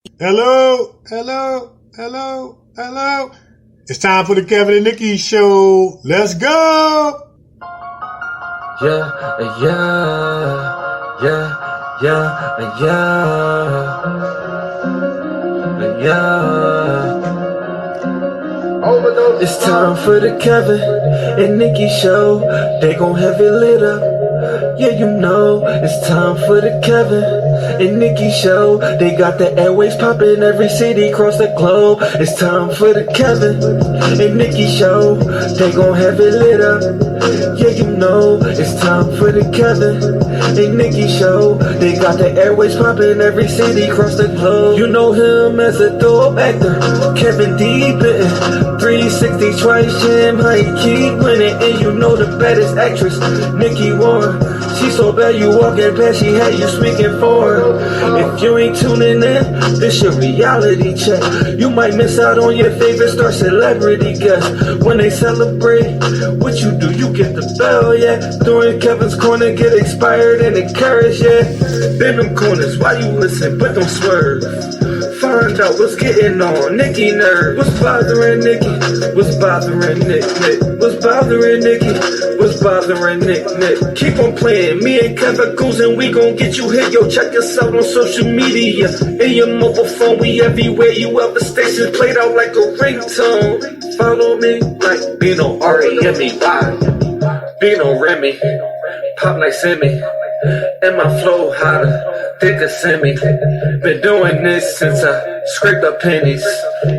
Hello, hello, hello, hello. It's time for the Kevin and Nikee show. Let's go. Yeah, yeah, yeah, yeah, yeah, yeah. It's time for the Kevin and Nikee show. They gon' have it lit up. Yeah, you know, it's time for the Kevin and Nikee show. They got the airwaves popping every city across the globe. It's time for the Kevin and Nikee show. They gon' have it lit up. Yeah, you know, it's time for the Kevin and Nikee show. They got the airwaves popping every city across the globe. You know him as a dope actor, Kevin D. Bitten. 360 twice jam, how he keep winning. And you know the baddest actress, Nikee Warren. She so bad you walking past, she had you speaking for her. If you ain't tuning in, this your reality check. You might miss out on your favorite star celebrity guest. When they celebrate, what you do, you get the bell, yeah. During Kevin's corner, get expired and encouraged, yeah. Bend them corners, why you listen, but don't swerve. Find out what's getting on Nikee nerve. What's bothering Nikee? What's bothering Nick? What's bothering Nikee? What's bothering Nick? Keep on playing. Me and Kevin goes and we gon' get you hit. Yo, check us out on social media. In your mobile phone, we everywhere. You ever stations played out like a ringtone. Follow me like Bino R-E-M-E-Y. Bino Remy. Pop like Simi. And my flow hotter, thicker semi. Been doing this since I scraped up pennies.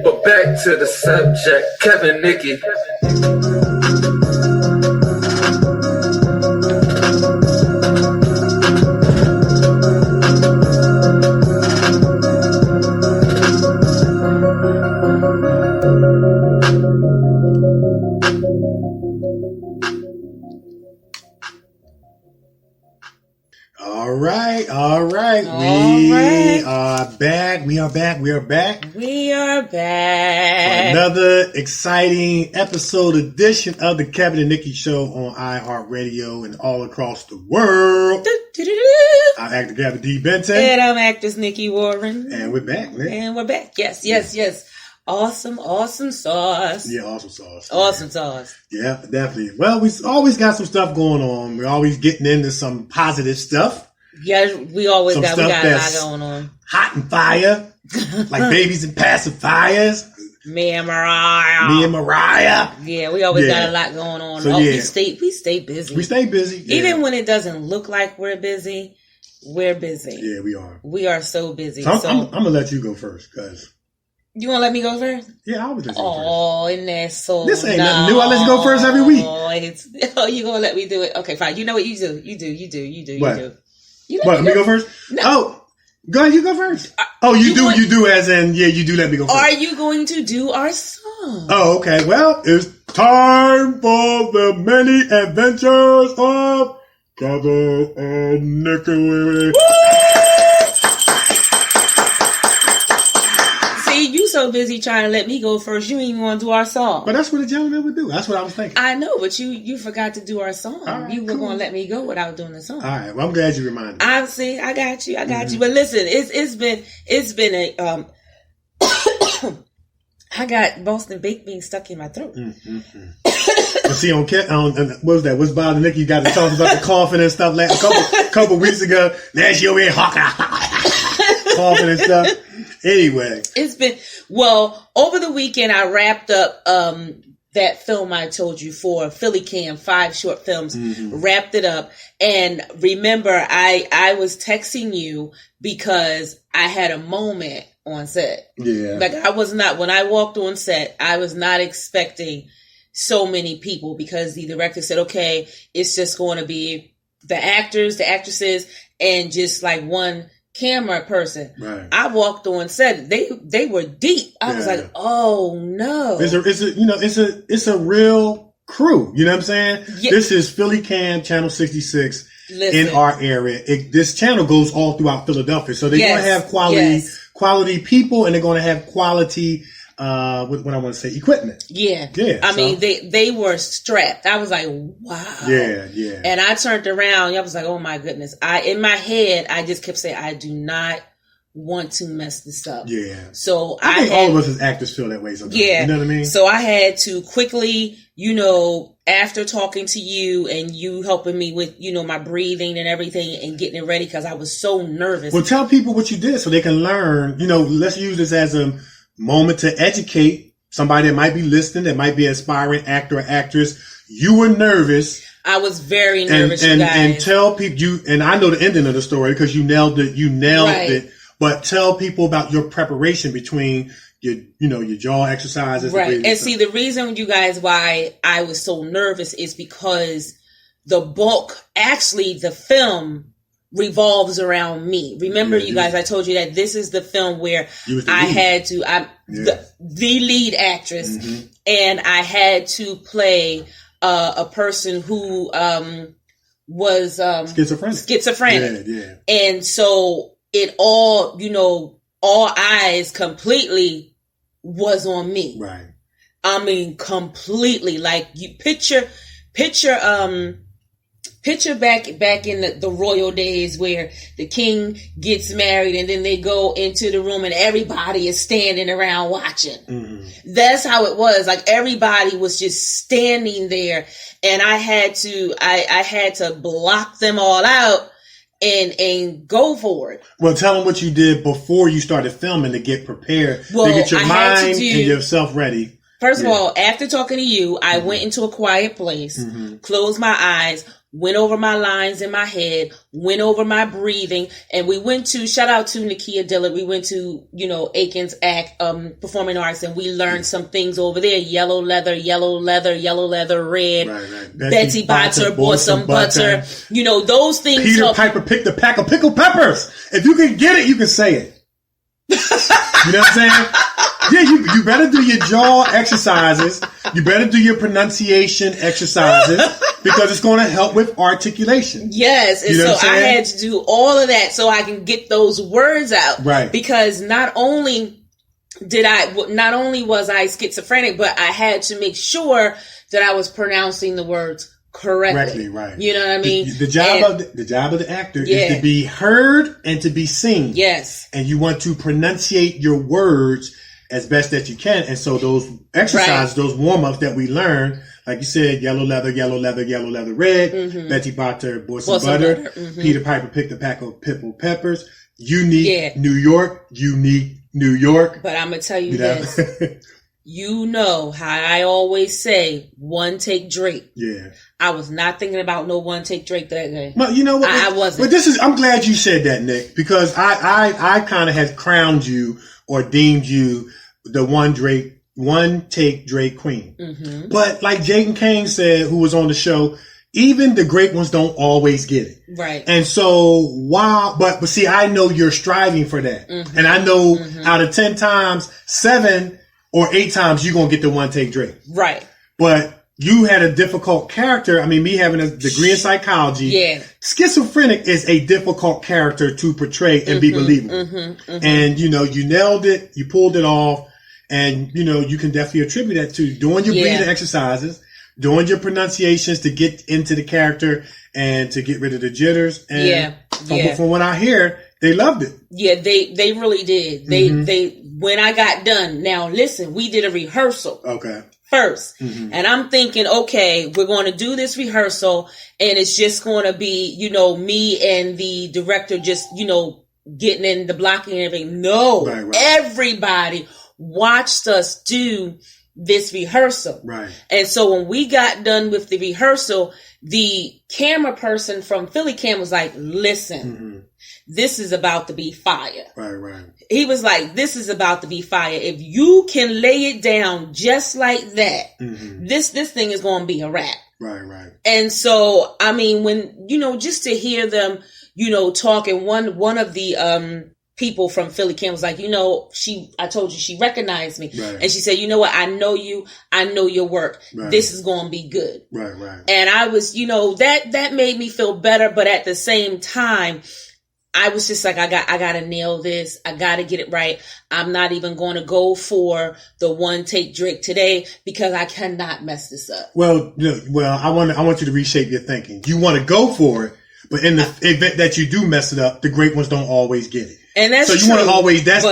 But back to the subject, Kevin Nikee. All right. We are back. We are back. For another exciting episode edition of the Kevin and Nikee show on iHeartRadio and all across the world. I'm actor Gavin D. Benton. And I'm actress Nikee Warren. And we're back, man. And we're back. Yes. Awesome sauce. Yeah, awesome sauce. Awesome sauce. Yeah, definitely. Well, we always got some stuff going on. We're always getting into some positive stuff. Yeah, we always got a lot going on. Hot and fire, like babies and pacifiers. Me and Mariah. Yeah, we always got a lot going on. So, we stay busy. We stay busy. Yeah. Even when it doesn't look like we're busy, we're busy. Yeah, we are. We are so busy. So I'm going to let you go first, because... You want to let me go first? Yeah, I always let you go first. Oh, isn't that so This ain't nothing new. I let you go first every week. You going to let me do it? Okay, fine. You know what you do. You do. What? Let me go first? No. Oh, go ahead, you go first. You do as in, yeah, you do let me go first. Are you going to do our song? Oh, okay. Well, it's time for the many adventures of Kevin and Nikee. See, you so busy trying to let me go first, you ain't even want to do our song. But that's what a gentleman would do. That's what I was thinking. I know, but you forgot to do our song. Right, you were going to let me go without doing the song. All right. Well, I'm glad you reminded me. I got you. But listen, it's been a I got Boston baked beans stuck in my throat. See, on what was that? What's bothering Nikee? You got to talk about the coughing and stuff like a couple weeks ago. Last year we had coughing and stuff. Anyway, it's been over the weekend. I wrapped up that film I told you for Philly Cam, 5 short films. Wrapped it up, and remember, I was texting you because I had a moment on set. Yeah, like when I walked on set, I was not expecting so many people, because the director said, okay, it's just going to be the actors, the actresses, and just like one camera person. Right. I walked on set. They were deep. I was like, oh no. It's a real crew. You know what I'm saying? Yeah. This is Philly Cam Channel 66 Listen. in our area. This channel goes all throughout Philadelphia, so they're going to have quality people, and they're going to have quality what I want to say, equipment. Yeah. I mean, they were strapped. I was like, wow. Yeah. And I turned around. I was like, oh my goodness. In my head, I just kept saying, I do not want to mess this up. Yeah. So I think all of us as actors feel that way sometimes. Yeah. You know what I mean? So I had to quickly, after talking to you and you helping me with, my breathing and everything and getting it ready because I was so nervous. Well, tell people what you did so they can learn. Let's use this as a moment to educate somebody that might be listening, that might be an aspiring actor or actress. You were nervous. I was very nervous, and, you guys. And tell people and I know the ending of the story because you nailed it. It. But tell people about your preparation between your jaw exercises. Right. And see, the reason, you guys, why I was so nervous is because the film revolves around me. Remember, you guys, I told you that this is the film where I'm the lead actress, and I had to play a person who was schizophrenic. Yeah. And so it all, all eyes completely was on me. Right. I mean, completely. Like, you picture back in the royal days where the king gets married and then they go into the room and everybody is standing around watching. Mm-hmm. That's how it was. Like, everybody was just standing there, and I had to block them all out and go for it. Well, tell them what you did before you started filming to get prepared, to get your mind and yourself ready. First of all, after talking to you, I went into a quiet place, closed my eyes, went over my lines in my head, went over my breathing, and we went to, shout out to Nikee Dillard, we went to, Aiken's Performing Arts, and we learned some things over there. Yellow leather, red. Right. Betsy Botter bought some butter. Those things. Peter Piper picked a pack of pickled peppers. If you can get it, you can say it. You know what I'm saying? Yeah, you better do your jaw exercises. You better do your pronunciation exercises because it's going to help with articulation. Yes, and so I had to do all of that so I can get those words out. Right. Because not only was I schizophrenic, but I had to make sure that I was pronouncing the words correctly. Right. You know what I mean? The job of the actor is to be heard and to be seen. Yes. And you want to pronunciate your words as best that you can. And so those exercises, those warm-ups that we learn, like you said, yellow leather, red, Betsy Botter bought some butter, Peter Piper picked a pack of pickled peppers, unique New York. But I'm going to tell you this. You know how I always say, one take Drake. Yeah. I was not thinking about no one take Drake that day. Well, you know what? I wasn't. But I'm glad you said that, Nick, because I kind of had crowned you or deemed you the one take Drake queen. Mm-hmm. But like Jaden Kane said, who was on the show, even the great ones don't always get it. Right. And so but see, I know you're striving for that. Mm-hmm. And I know out of 10 times, 7 or 8 times, you're going to get the one take Drake. Right. But you had a difficult character. I mean, me having a degree in psychology. Yeah. Schizophrenic is a difficult character to portray and be believable. And, you nailed it. You pulled it off. And, you can definitely attribute that to doing your breathing exercises, doing your pronunciations to get into the character and to get rid of the jitters. And from what I hear, they loved it. Yeah, they really did. They when I got done. Now, listen, we did a rehearsal. Okay. First. And I'm thinking, okay, we're going to do this rehearsal and it's just going to be, me and the director just, getting in the blocking and everything. No, everybody watched us do this rehearsal. Right. And so when we got done with the rehearsal, the camera person from Philly Cam was like, listen, this is about to be fire. Right. He was like, this is about to be fire. If you can lay it down just like that, this thing is going to be a wrap. Right. And so, I mean, when, just to hear them, talking, one of the, people from Philly Cam was like, I told you she recognized me. Right. And she said, you know what? I know you. I know your work. Right. This is going to be good. Right. And I was, that made me feel better. But at the same time, I was just like, I got to nail this. I got to get it right. I'm not even going to go for the one take Drake today because I cannot mess this up. Well, I want you to reshape your thinking. You want to go for it, but in the event that you do mess it up, the great ones don't always get it. And that's so you want to always, that's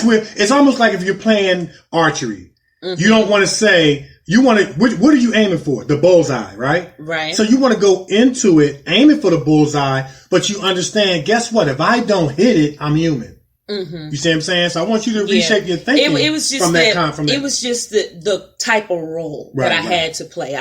where, it's almost like if you're playing archery. You don't want to say, what are you aiming for? The bullseye, right? Right. So you want to go into it aiming for the bullseye, but you understand, guess what? If I don't hit it, I'm human. You see what I'm saying? So I want you to reshape your thinking it was just from that. It was just the type of role that I had to play.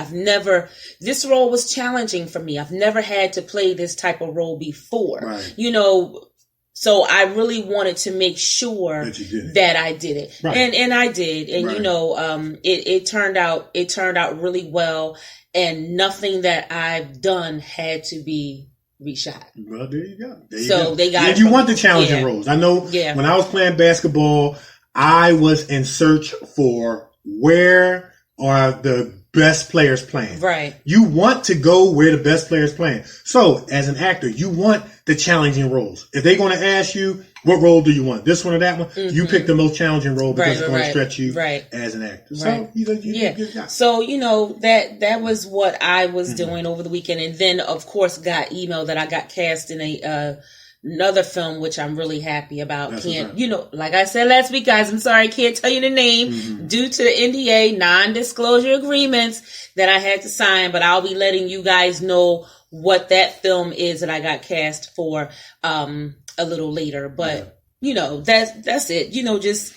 This role was challenging for me. I've never had to play this type of role before. Right. You know, so I really wanted to make sure that I did it. Right. And I did. And you know, it turned out really well, and nothing that I've done had to be reshot. Well, there you go. They got. And you want the challenging roles. I know. Yeah. When I was playing basketball, I was in search for where are the best players playing. Right. You want to go where the best players playing. So, as an actor, you want the challenging roles. If they're going to ask you, what role do you want? This one or that one? You pick the most challenging role because it's going to stretch you as an actor. So, you did a good job. So, you know, that was what I was doing over the weekend. And then, of course, got email that I got cast in another film, which I'm really happy about. You know, like I said last week, guys, I'm sorry I can't tell you the name due to the NDA, non-disclosure agreements that I had to sign, but I'll be letting you guys know what that film is that I got cast for a little later. But you know, that's it. You know, just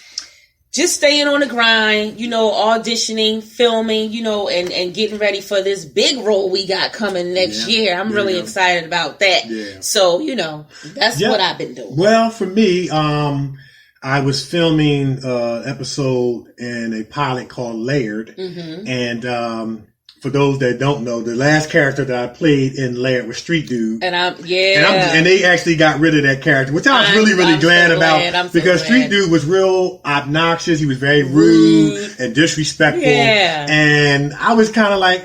staying on the grind, you know, auditioning, filming, you know, and getting ready for this big role we got coming next year. I'm really excited about that. Yeah. So, you know, that's what I've been doing. Well, for me, I was filming episode in a pilot called Layered. And for those that don't know, the last character that I played in Layered was Street Dude. And they actually got rid of that character, which I was really glad about because Street Dude was real obnoxious. He was very rude and disrespectful. Yeah. And I was kind of like,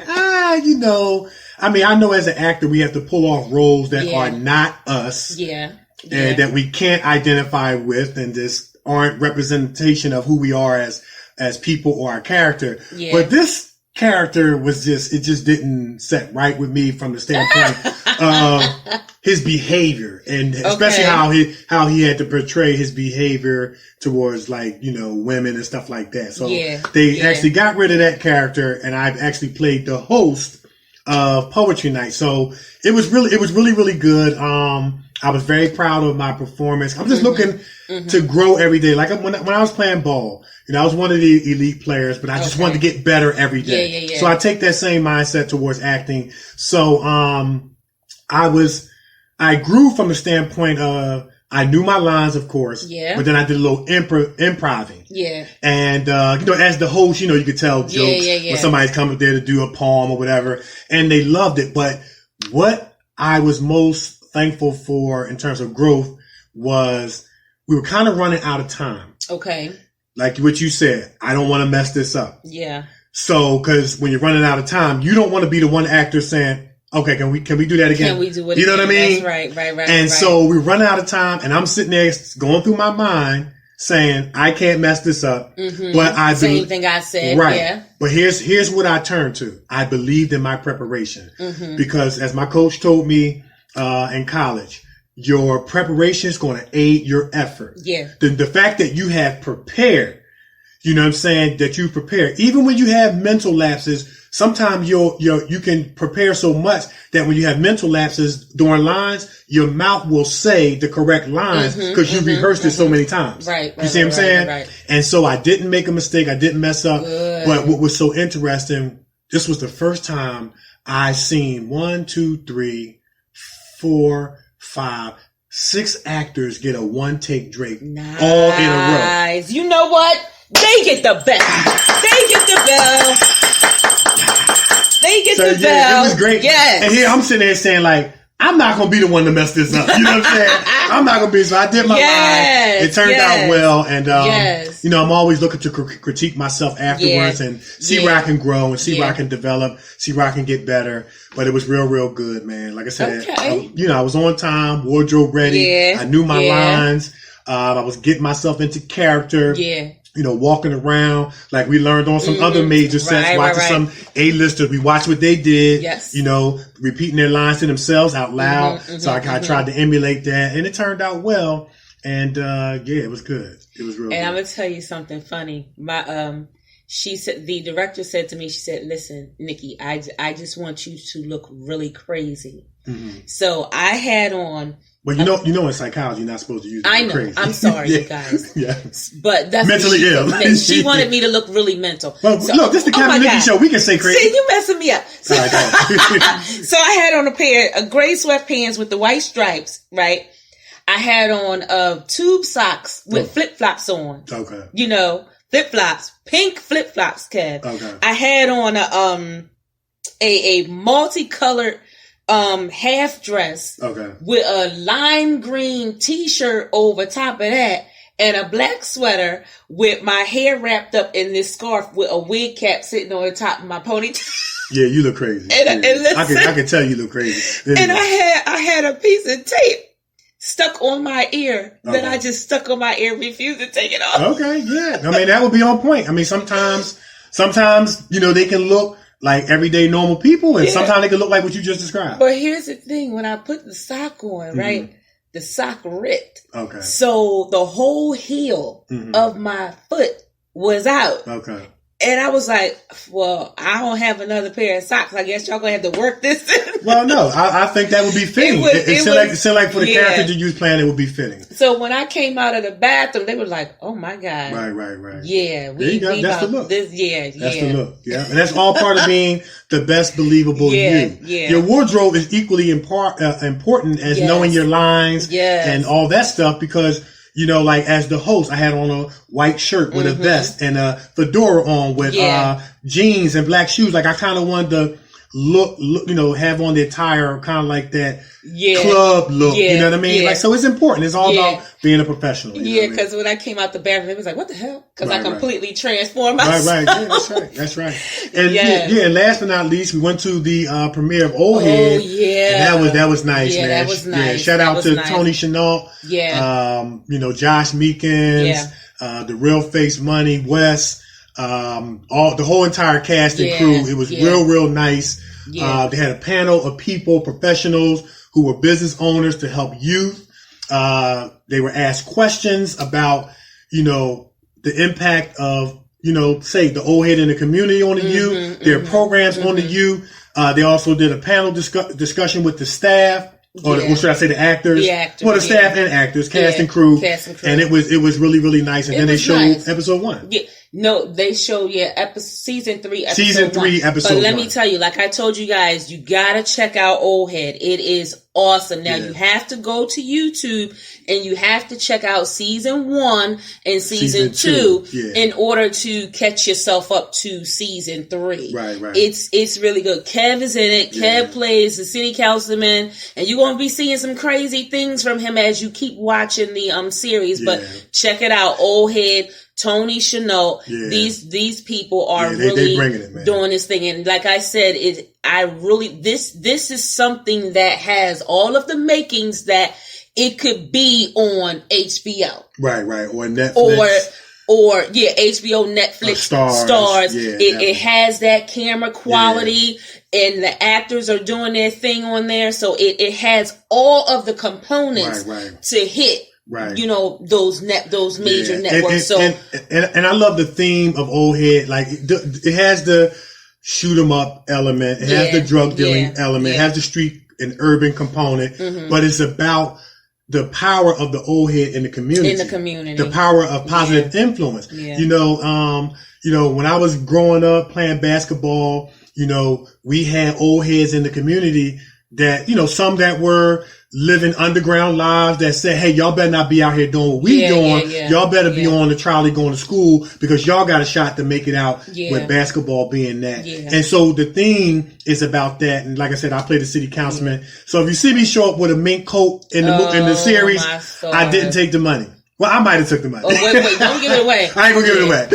you know, I mean, I know as an actor we have to pull off roles that are not us. And that we can't identify with and just aren't representation of who we are as people or our character. But this character was it just didn't set right with me from the standpoint of his behavior, and especially how he had to portray his behavior towards, like, you know, women and stuff like that. So they actually got rid of that character, and I've actually played the host of Poetry Night. So it was really good. I was very proud of my performance. I'm just looking to grow every day. Like when I was playing ball, you know, I was one of the elite players, but I just wanted to get better every day. So I take that same mindset towards acting. So, I grew from the standpoint of, I knew my lines, of course, but then I did a little improving. And, you know, as the host, you know, you could tell jokes when somebody's coming there to do a poem or whatever, and they loved it. But what I was most thankful for in terms of growth was we were kind of running out of time. Like what you said, I don't want to mess this up. So, cause when you're running out of time, you don't want to be the one actor saying, okay, can we do that again? Can we do it? You know what I mean? That's right. And so we're running out of time, and I'm sitting there going through my mind saying, I can't mess this up. But same thing I said. Right. But here's what I turned to. I believed in my preparation because, as my coach told me, in college, your preparation is going to aid your effort. The fact that you have prepared, you know what I'm saying, that you prepare, even when you have mental lapses, sometimes you can prepare so much that when you have mental lapses during lines, your mouth will say the correct lines because you rehearsed it so many times. You see what I'm saying? And so I didn't make a mistake. I didn't mess up. But what was so interesting, this was the first time I seen 1, 2, 3, 4, 5, 6 actors get a one-take Drake all in a row. You know what? They get the bell. They get the bell. They get the bell. It was great. Yes. And here I'm sitting there saying, like, I'm not going to be the one to mess this up. You know what I'm saying? I'm not going to be. So I did my line. It turned out well. And, you know, I'm always looking to critique myself afterwards and see where I can grow and see where I can develop, see where I can get better. But it was real good, man. Like I said, I was on time, wardrobe ready. I knew my lines. I was getting myself into character. You know, walking around like we learned on some other major sets, watching some A-listers. We watched what they did, you know, repeating their lines to themselves out loud. So I tried to emulate that, and it turned out well. And yeah, it was good. It was real. And good. I'm gonna tell you something funny. She said, the director said to me, she said, "Listen, Nikee, I just want you to look really crazy." Mm-hmm. So I had on. Well, you know, in psychology, you're not supposed to use. I know. Crazy. I'm sorry, yeah. you guys. Yeah. But that's mentally ill. She wanted me to look really mental. Well, so, look, this is the Captain Nikee show. We can say crazy. See, you messing me up. So, all right, so I had on a pair of gray sweatpants with the white stripes, right? I had on tube socks with flip-flops on. Okay. You know, flip-flops, pink flip-flops, Kev. Okay. I had on a multicolored half dress with a lime green t-shirt over top of that and a black sweater with my hair wrapped up in this scarf with a wig cap sitting on the top of my ponytail. Yeah, you look crazy. And listen, I can tell you look crazy. And I had a piece of tape stuck on my ear that I just stuck on my ear, refused to take it off. Okay, yeah. I mean, that would be on point. I mean, sometimes, you know, they can look like everyday normal people, and sometimes they can look like what you just described. But here's the thing: when I put the sock on, right, the sock ripped. Okay. So the whole heel of my foot was out. Okay. And I was like, well, I don't have another pair of socks. I guess y'all gonna have to work this. Well, no, I think that would be fitting. It seemed like for the character you was playing, it would be fitting. So when I came out of the bathroom, they were like, "Oh my God!" Right. Yeah, that's the look. That's the look. Yeah, and that's all part of being the best believable you. Yeah. Your wardrobe is equally important as knowing your lines and all that stuff, because. You know, like as the host, I had on a white shirt with a vest and a fedora on with jeans and black shoes. Like I kind of wanted to look, you know, have on the attire kind of like that club look. You know what I mean? Like, so it's important. It's all about being a professional. Because when I came out the bathroom, it was like, what the hell? Because I completely transformed myself. Right. Yeah, that's right. And last but not least, we went to the premiere of Old Head. And that was nice, man. That was nice. Yeah, shout out to Tony Chenault. You know, Josh Meekins, the Real Face Money, Wes, the whole entire cast and crew. It was real nice. They had a panel of people, professionals who were business owners to help youth. They were asked questions about, you know, the impact of, you know, say the old head in the community on the youth, their programs on the youth. They also did a panel discussion with the staff. Or should I say the actors? Well, the staff and actors, cast and crew. And it was really nice. And then they showed episode 1. Yeah. No, they showed season 3, episode season 3, 1. episode 1. But let me tell you, like I told you guys, you gotta check out Old Head. It is awesome. Now you have to go to YouTube and you have to check out season 1 and season 2 in order to catch yourself up to season 3. Right. It's really good. Kev is in it. Kev plays the city councilman, and you're gonna be seeing some crazy things from him as you keep watching the series. But check it out, Old Head. Tony Chenault, these people are really doing this thing. And like I said, this is something that has all of the makings that it could be on HBO. Right. Or Netflix. Or HBO, Netflix, stars. It has that camera quality and the actors are doing their thing on there. So it has all of the components to hit. Right, you know, those major networks. And I love the theme of Old Head. Like it has the shoot 'em up element, it has the drug dealing element, it has the street and urban component, but it's about the power of the old head in the community. The power of positive influence. You know, when I was growing up playing basketball, you know, we had old heads in the community that, you know, some that were living underground lives that said, hey, y'all better not be out here doing what we doing. Y'all better be on the trolley going to school because y'all got a shot to make it out with basketball being that. And so the theme is about that. And like I said, I play the city councilman. So if you see me show up with a mink coat in the series, I didn't take the money. Well, I might have took the money. Oh, wait, don't give it away. I ain't gonna give it away.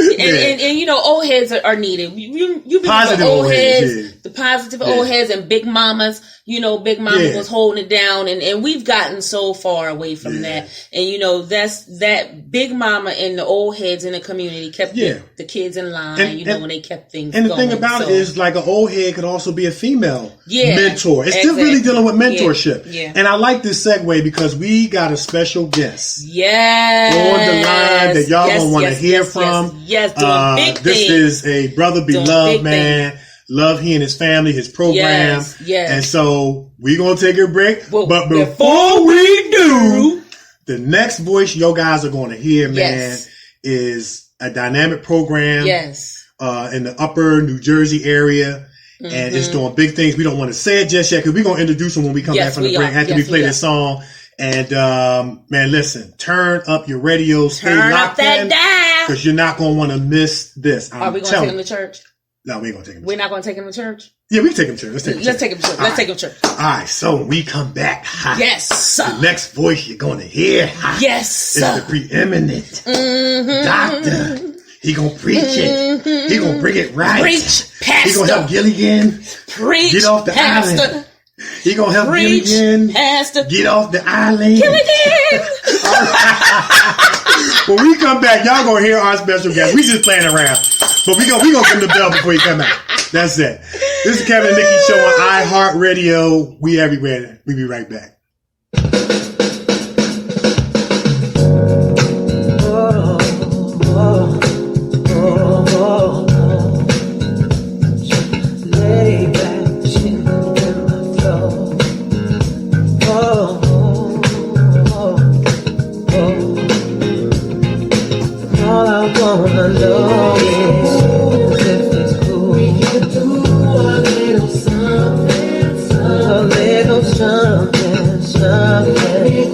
And you know, old heads are needed. You Positive old heads, yeah. the positive old heads and big mamas. You know, big mama was holding it down, and we've gotten so far away from that. And you know, that's that big mama and the old heads in the community kept the kids in line. And, when they kept things. And the going. thing about it is, like, an old head could also be a female mentor. It's exactly. still really dealing with mentorship. Yeah. And I like this segue because we got a special guest. Yes. On the line that y'all gonna want to hear from. Yes, doing big things. This is a brother beloved man. Love he and his family, his program. Yes. And so we're going to take a break. Well, but before we do, the next voice you guys are going to hear, man, is a dynamic program in the upper New Jersey area. Mm-hmm. And it's doing big things. We don't want to say it just yet because we're going to introduce him when we come back from the break after we play this song. And, man, listen, turn up your radio. Stay locked in because you're not going to want to miss this. Are we going to take him to church? No, we ain't gonna take him. We're not gonna take him to church. Yeah, we can take him to church. Let's take him to church. Let's take him to church. All right. So when we come back, yes, the next voice you're gonna hear, yes, is the preeminent doctor. He gonna preach it. He gonna bring it right. Preach, pastor. He gonna help Gilligan get off the island. He gonna help Gilligan get off the island. Gilligan. All right. When we come back, y'all gonna hear our special guest. We just playing around. But we gonna give him the bell before he come out. That's it. This is Kevin and Nikee Show on iHeartRadio. We everywhere. We be right back. Lay back, chin in my flow. All I wanna know is if it's cool. We can do a little something, a little something, something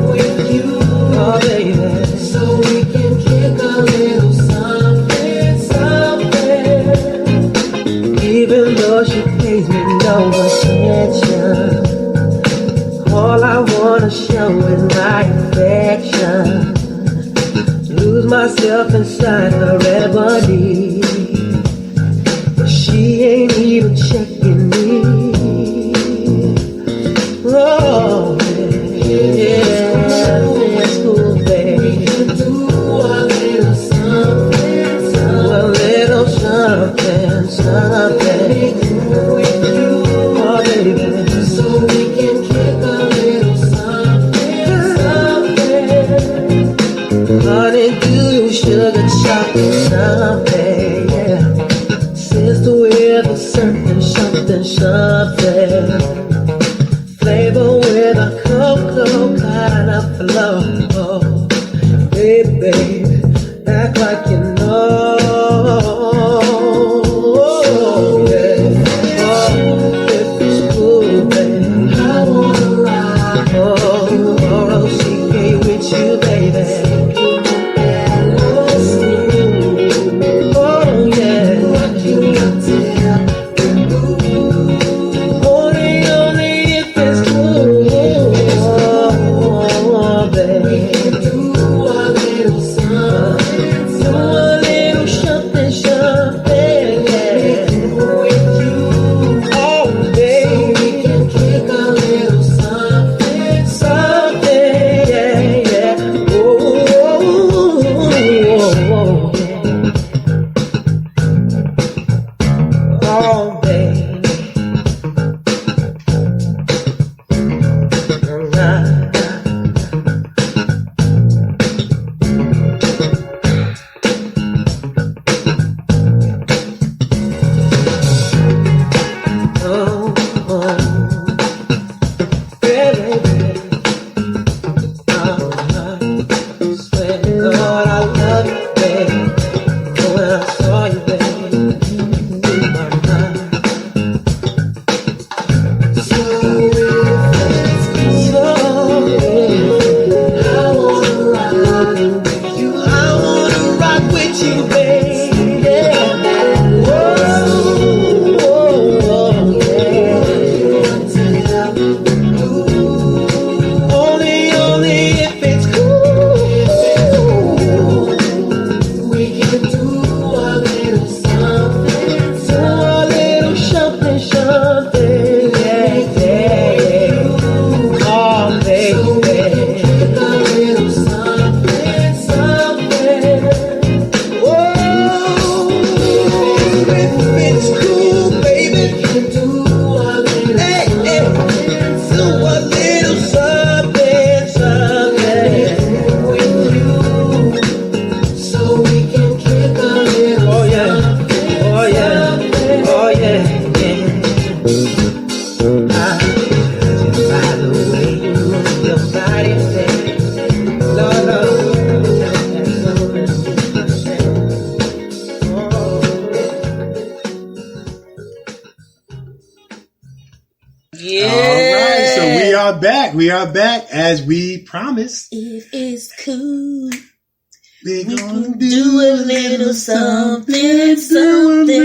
with you, oh baby. So we can kick a little something, something. Even though she pays me no attention, all I wanna show is my affection. Lose myself inside her ebony, but she ain't even checking me. Oh, yeah, it's cool, baby. We can do a little something, a little something, something with you, oh baby. So we can kick a little something, something. Honey, do sugar chocolate something, yeah. Sister with a something, something, something. Flavor with a cocoa kind of flow. Baby, baby, act like you know. Yeah. Oh, if it's cool, baby, I wanna ride. Oh, R-O-C-K with you, baby. Yeah. All right. So we are back. We are back as we promised. If it's cool, we can do a little something, something.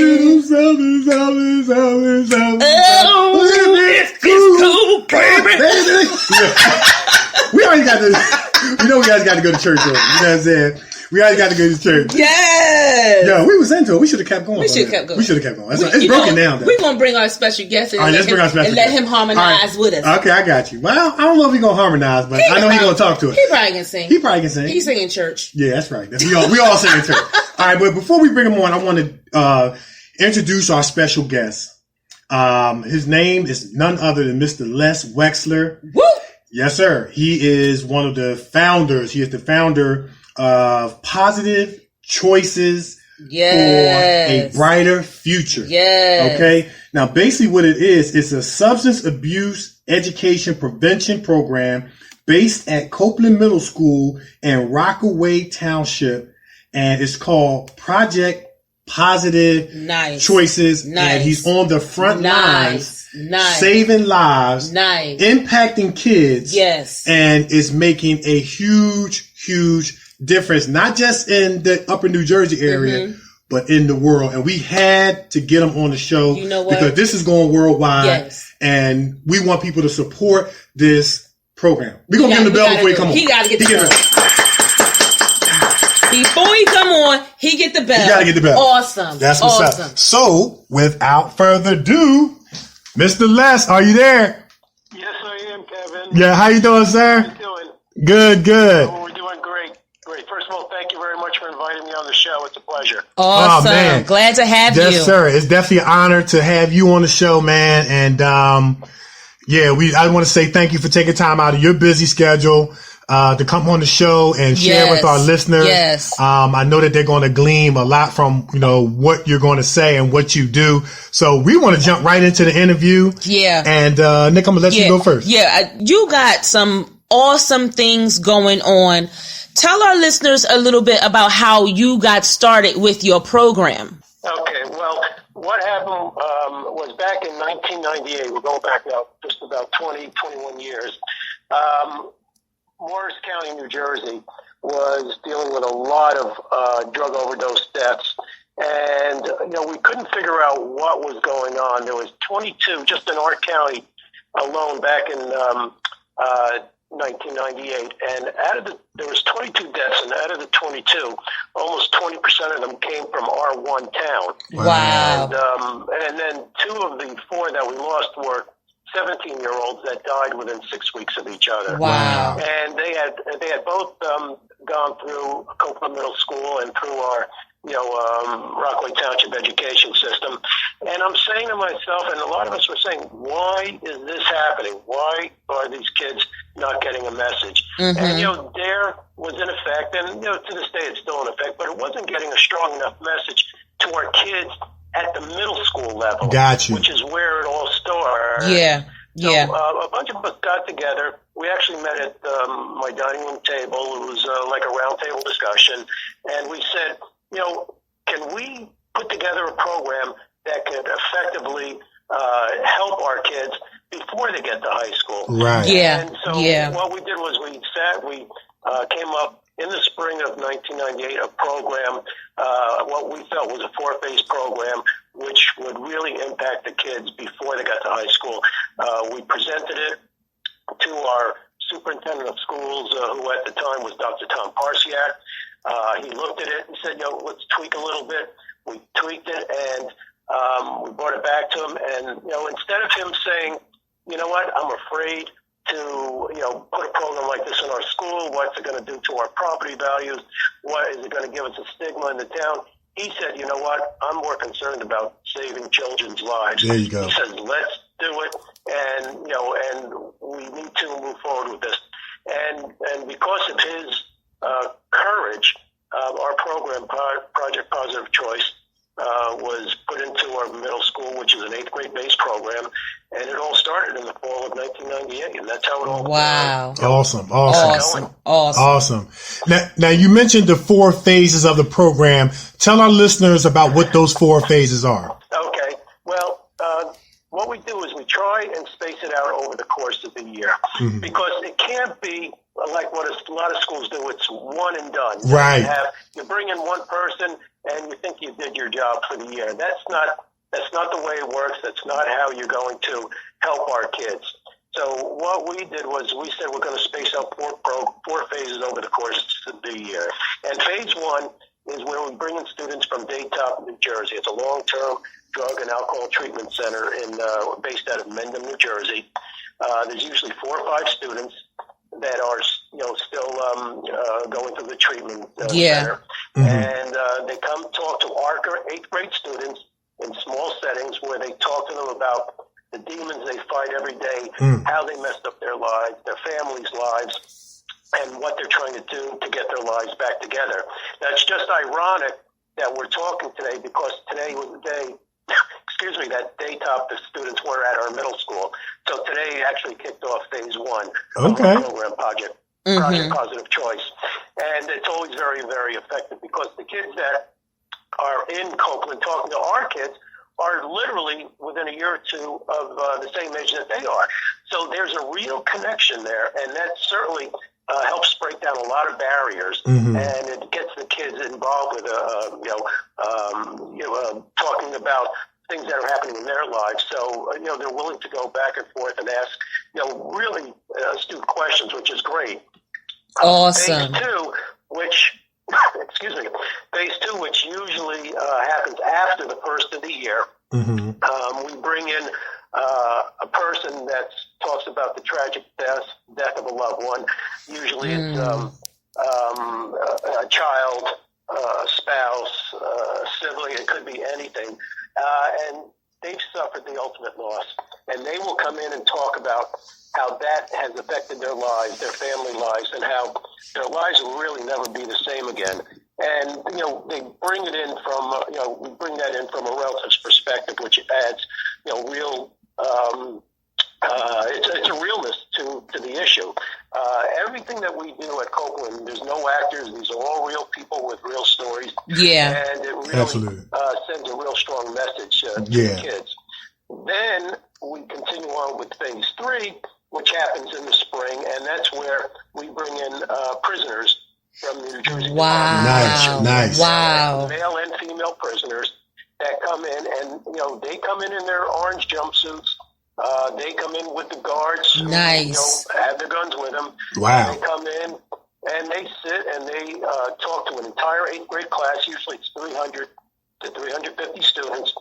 Oh, if it's cool, baby. We already got to, you know, we guys got to go to church. Though, you know what I'm saying? We already got to go to church. Yes. Yeah, we was into it. We should have kept going. We should have kept going. It's broken down, though. We're going to bring our special guest in and let him harmonize with us. Okay, I got you. Well, I don't know if he's going to harmonize, but I know he's going to talk to us. He probably can sing. He's singing in church. Yeah, that's right. We all sing in church. All right, but before we bring him on, I want to introduce our special guest. His name is none other than Mr. Les Wexler. Woo! Yes, sir. He is one of the founders. He is the founder of Positive Choices for a Brighter Future. Yes. Okay. Now, basically what it is, it's a substance abuse education prevention program based at Copeland Middle School in Rockaway Township. And it's called Project Positive Choices. And he's on the front lines. Saving lives, impacting kids, and is making a huge, huge difference, not just in the upper New Jersey area, but in the world. And we had to get him on the show because this is going worldwide, and we want people to support this program. We're going to give him the bell before he come on. He got to get the bell. Before he come on, he get the bell. He got to get the bell. Awesome. That's what's up. So, without further ado, Mr. Les, are you there? Yes, I am, Kevin. Yeah, how you doing, sir? How you doing? Good. Oh, we're doing great. First of all, thank you very much for inviting me on the show. It's a pleasure. Awesome. Oh, man. Glad to have you. Yes, sir. It's definitely an honor to have you on the show, man. And I want to say thank you for taking time out of your busy schedule to come on the show and share with our listeners. Yes. I know that they're going to glean a lot from, what you're going to say and what you do. So we want to jump right into the interview. Yeah. And, Nick, I'm going to let you go first. Yeah. You got some awesome things going on. Tell our listeners a little bit about how you got started with your program. Okay. Well, what happened was back in 1998. We're going back now just about 21 years. Morris County, New Jersey, was dealing with a lot of drug overdose deaths. And, we couldn't figure out what was going on. There was 22, just in our county alone, back in 1998. And there was 22 deaths, and out of the 22, almost 20% of them came from our one town. Wow. And then 2 of the 4 that we lost were 17-year-olds that died within 6 weeks of each other. Wow. And they had both gone through Copeland Middle School and through our Rockaway Township education system. And I'm saying to myself, and a lot of us were saying, why is this happening? Why are these kids not getting a message? Mm-hmm. And DARE was in effect, and to this day it's still in effect, but it wasn't getting a strong enough message to our kids at the middle school level, which is where it all started. Yeah. So a bunch of us got together. We actually met at my dining room table. It was like a round table discussion. And we said, can we put together a program that could effectively help our kids before they get to high school? Right. Yeah. And so what we did was we came up in the spring of 1998, a program, what we felt was a 4-phase program, which would really impact the kids before they got to high school. We presented it to our superintendent of schools, who at the time was Dr. Tom Parsiak. He looked at it and said, let's tweak a little bit. We tweaked it, and we brought it back to him. And, instead of him saying, I'm afraid to, put a program like this in our school, what's it going to do to our property values? What is it going to give us a stigma in the town? He said, I'm more concerned about saving children's lives. There you go. He says, let's do it, and we need to move forward with this. And because of his courage, our program, Project Positive Choice, was put into our middle school, which is an 8th grade based program, and it all started in the fall of 1998, and that's how it all started. Awesome. Now you mentioned the 4 phases of the program. Tell our listeners about what those 4 phases are. Okay. Well, what we do is we try and space it out over the course of the year, because it can't be like what a lot of schools do. It's one and done. Right. You bring in one person and you think you did your job for the year. That's not the way it works. That's not how you're going to help our kids. So what we did was we said we're going to space out four phases over the course of the year. And phase one is where we bring in students from Daytop, New Jersey. It's a long-term drug and alcohol treatment center based out of Mendham, New Jersey. There's usually 4 or 5 students that are still going through the treatment center. And they come talk to our 8th grade students in small settings where they talk to them about the demons they fight every day, how they messed up their lives, their families' lives, and what they're trying to do to get their lives back together. Now, it's just ironic that we're talking today because today was the day, that Daytop the students were at our middle school. So today actually kicked off phase 1 of our program Project Positive Choice. And it's always very, very effective because the kids that are in Copeland talking to our kids are literally within a year or two of the same age that they are. So there's a real connection there, and that certainly helps break down a lot of barriers, and it gets the kids involved with talking about things that are happening in their lives. So they're willing to go back and forth and ask really astute questions, which is great. Awesome. Phase 2, which usually happens after the first of the year. We bring in a person that talks about the tragic death of a loved one. Usually it's a child, a spouse, a sibling. It could be anything. And they've suffered the ultimate loss. And they will come in and talk about how that has affected their lives, their family lives, and how their lives will really never be the same again. And, they bring it in from, we bring that in from a relative's perspective, which adds, real, it's a realness to the issue. Everything that we do at Copeland, there's no actors. These are all real people with real stories. Yeah. And it really sends a real strong message to the kids. Then we continue on with phase 3, which happens in the spring, and that's where we bring in prisoners from New Jersey. Wow. Nice. Wow. Male and female prisoners that come in, and they come in their orange jumpsuits. They come in with the guards who have their guns with them. Wow. They come in and they sit and they talk to an entire 8th grade class. Usually it's 300 to 350 students,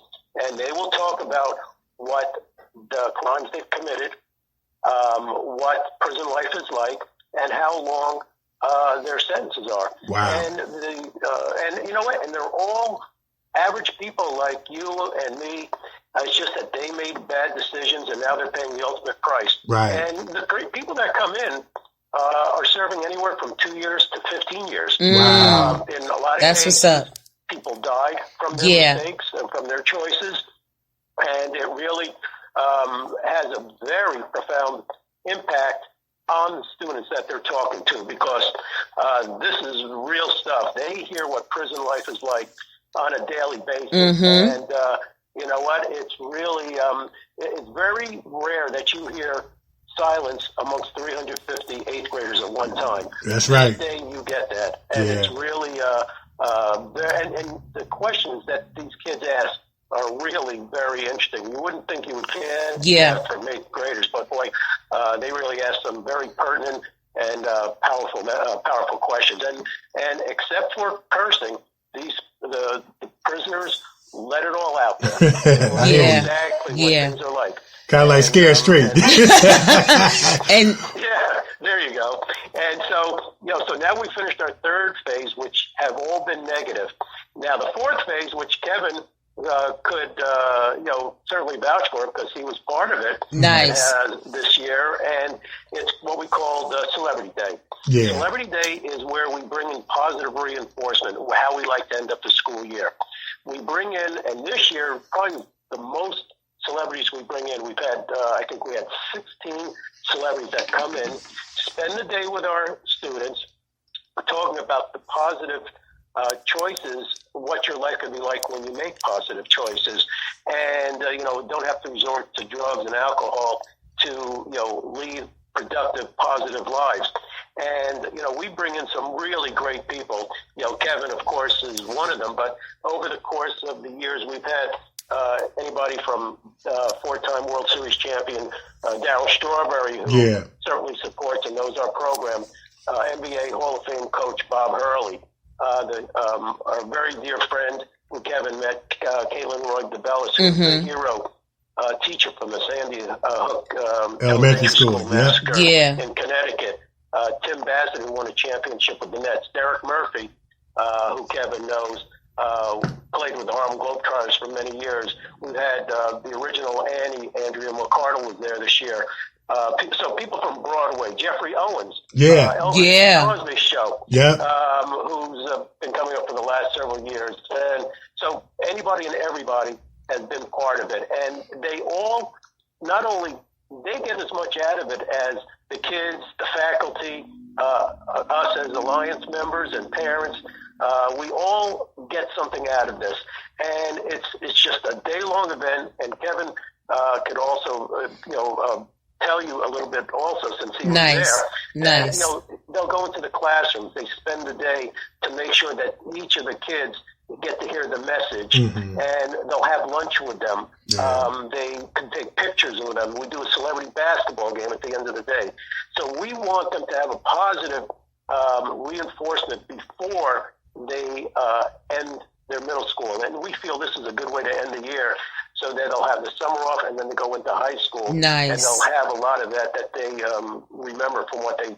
and they will talk about what the crimes they've committed, what prison life is like, and how long their sentences are. Wow. And and you know what? And they're all average people like you and me. It's just that they made bad decisions and now they're paying the ultimate price. Right. And the people that come in are serving anywhere from 2 years to 15 years. Wow. In a lot of That's cases, what's up. people die from their mistakes and from their choices. And it really has a very profound impact on the students that they're talking to, because this is real stuff. They hear what prison life is like on a daily basis. And you know what? It's really, it's very rare that you hear silence amongst 350 8th graders at one time. That's right. Today you get that. And it's really, and the questions that these kids ask are really very interesting. You wouldn't think you would care from 8th graders, but boy, they really ask some very pertinent and powerful questions. And except for cursing, the prisoners let it all out there. They know exactly what things are like. Kind of like Scare Straight. And there you go. And so, so now we finished our 3rd phase, which have all been negative. Now the 4th phase, which Kevin could, certainly vouch for because he was part of it. Nice. This year, and it's what we call the Celebrity Day. Yeah. Celebrity Day is where we bring in positive reinforcement, how we like to end up the school year. We bring in, and this year, probably the most celebrities we bring in, we've had, I think we had 16 celebrities that come in, spend the day with our students, talking about the positive choices, what your life could be like when you make positive choices, and don't have to resort to drugs and alcohol to lead productive, positive lives. And we bring in some really great people. Kevin, of course, is one of them. But over the course of the years, we've had anybody from four-time World Series champion Darryl Strawberry, who certainly supports and knows our program. NBA Hall of Fame coach Bob Hurley, our very dear friend who Kevin met, Caitlin Roy DeBellis, who's a hero teacher from the Sandy Hook Elementary School massacre in Connecticut. Tim Bassett, who won a championship with the Nets. Derek Murphy, who Kevin knows, played with the Harlem Globetrotters for many years. We've had the original Annie, Andrea McCardle, was there this year. So people from Broadway, Jeffrey Owens, Elvis Crosby show, who's been coming up for the last several years. And so anybody and everybody has been part of it. And they all, not only, they get as much out of it as the kids, the faculty, us as Alliance members and parents. We all get something out of this. And it's just a day-long event. And Kevin could also, tell you a little bit also, since he was there. Nice. And, they'll go into the classrooms. They spend the day to make sure that each of the kids get to hear the message, and they'll have lunch with them. They can take pictures with them. We do a celebrity basketball game at the end of the day. So we want them to have a positive reinforcement before they end their middle school. And we feel this is a good way to end the year, so that they'll have the summer off and then they go into high school. Nice. And they'll have a lot of that they remember from what they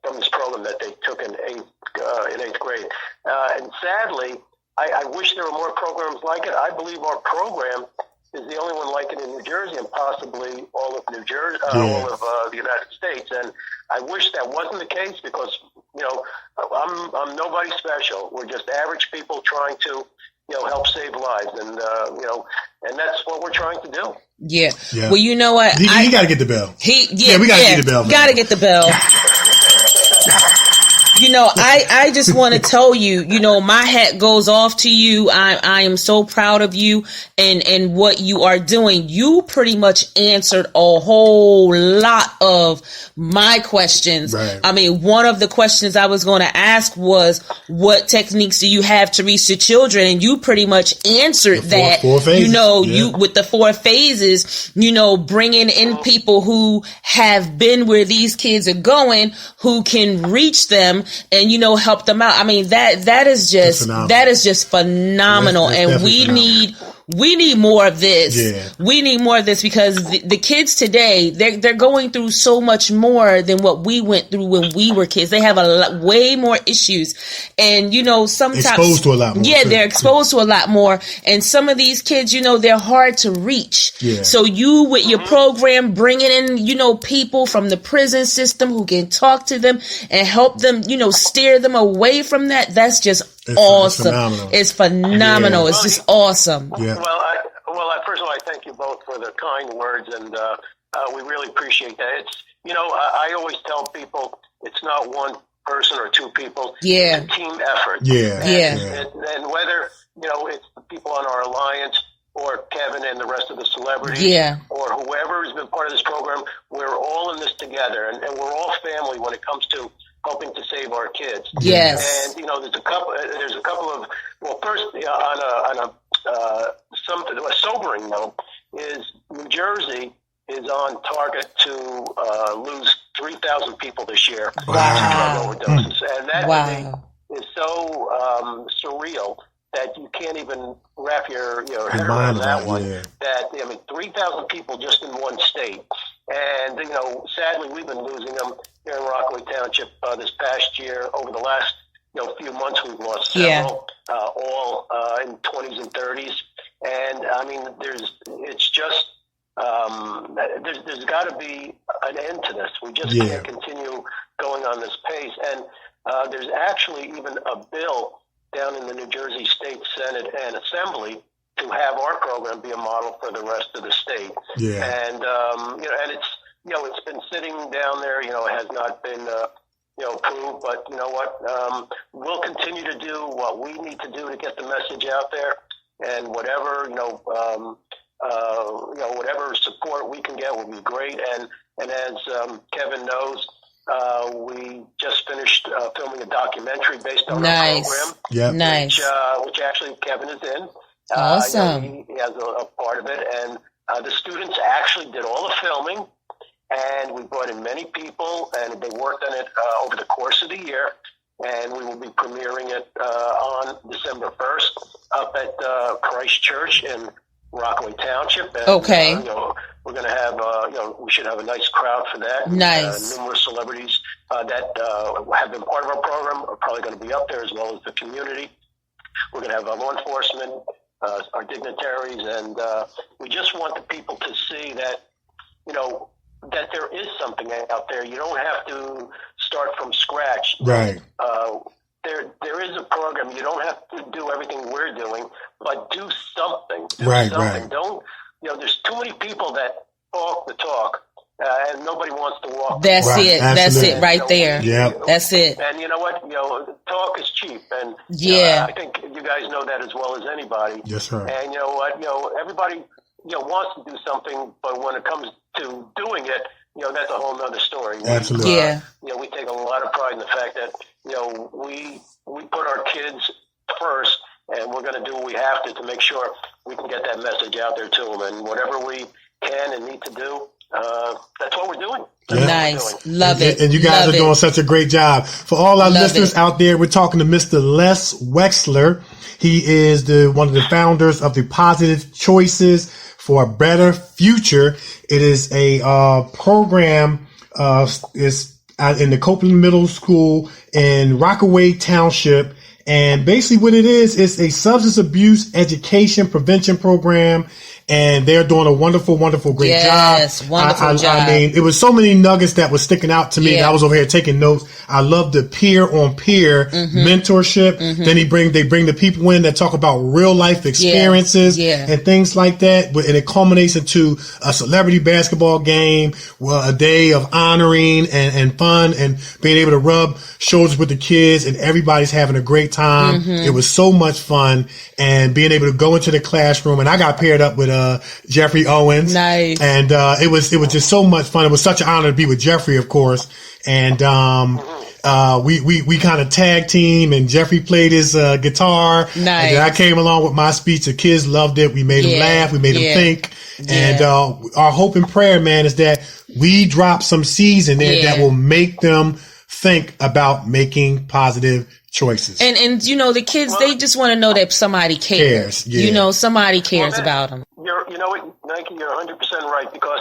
from this program that they took in eighth grade. And sadly, I wish there were more programs like it. I believe our program is the only one like it in New Jersey, and possibly all of New Jersey, all of the United States. And I wish that wasn't the case, because I'm nobody special. We're just average people trying to help save lives, and and that's what we're trying to do. Yeah. Well, you know what? He got to get the bell. We got to get the bell. Got to get the bell. I just want to tell you, my hat goes off to you. I am so proud of you and what you are doing. You pretty much answered a whole lot of my questions. Right. I mean, one of the questions I was going to ask was, what techniques do you have to reach the children? And you pretty much answered that. Four phases. You with the 4 phases, bringing in people who have been where these kids are going, who can reach them and help them out. I mean, that is just phenomenal. And we need more of this. Yeah. We need more of this, because the kids today, they're going through so much more than what we went through when we were kids. They have way more issues, and sometimes exposed to a lot more. Yeah, they're exposed to a lot more. And some of these kids, they're hard to reach. Yeah. So you, with your program, bringing in people from the prison system who can talk to them and help them, steer them away from that. That's just awesome. It's phenomenal. It's just awesome. Yeah. Well, first of all, I thank you both for the kind words, and we really appreciate that. It's I always tell people, it's not one person or 2 people. Yeah. It's a team effort. Yeah. And whether it's the people on our alliance, or Kevin and the rest of the celebrities, or whoever has been part of this program, we're all in this together, and we're all family when it comes to helping to save our kids. Yes. And there's a couple of well, first on something a sobering note is New Jersey is on target to lose 3,000 people this year to drug overdoses, and that is so surreal that you can't even wrap your head around that one. Yeah. That 3,000 people just in one state, and sadly we've been losing them here in Rockaway Township this past year. Over the last few months, we've lost several, all in 20s and 30s, and I mean there's got to be an end to this. We just can't continue going on this pace, and there's actually even a bill down in the New Jersey State Senate and Assembly to have our program be a model for the rest of the state. Yeah. And and it's it's been sitting down there. It has not been prove. But you know what? We'll continue to do what we need to do to get the message out there, and whatever whatever support we can get will be great. And as Kevin knows, we just finished filming a documentary based on our program. Yeah, nice. Which actually Kevin is in. Awesome. He has a part of it, and the students actually did all the filming, and we brought in many people, and they worked on it over the course of the year, and we will be premiering it on December 1st up at Christ Church in Rockaway Township. And, okay. We're going to have, we should have a nice crowd for that. Nice. Numerous celebrities that have been part of our program are probably going to be up there, as well as the community. We're going to have law enforcement, our dignitaries, and we just want the people to see that, that there is something out there. You don't have to start from scratch. Right. There is a program. You don't have to do everything we're doing, but do something. Right. Don't, there's too many people that talk the talk, and nobody wants to walk. That's it. Absolutely. That's it right there. Yeah. That's it. And you know what? Talk is cheap. And I think you guys know that as well as anybody. Yes, sir. And you know what? Everybody, wants to do something, but when it comes to doing it, that's a whole nother story. Absolutely. We take a lot of pride in the fact that, we put our kids first, and we're going to do what we have to make sure we can get that message out there to them. And whatever we can and need to do, that's what we're doing. Nice. Love it. And you guys are doing such a great job. For all our listeners out there, we're talking to Mr. Les Wexler. He is one of the founders of the Positive Choices for a Better Future. It is a program is in the Copeland Middle School in Rockaway Township. And basically what it is a substance abuse education prevention program. And they're doing a wonderful, great job. Yes, wonderful job. I mean, it was so many nuggets that was sticking out to me that I was over here taking notes. I love the peer-on-peer mentorship. Then they bring the people in that talk about real life experiences and things like that. And it culminates into a celebrity basketball game, a day of honoring and fun and being able to rub shoulders with the kids, and everybody's having a great time. It was so much fun, and being able to go into the classroom, and I got paired up with Jeffrey Owens. Nice. And it was just so much fun. It was such an honor to be with Jeffrey, of course. And we kind of tag team, and Jeffrey played his guitar. Nice. And then I came along with my speech. The kids loved it. We made them laugh. We made them think. And our hope and prayer, man, is that we drop some seeds in there that will make them think about making positive choices. And the kids, they just want to know that somebody cares. Somebody cares about them. You know what, Nikee, you're 100% right, because,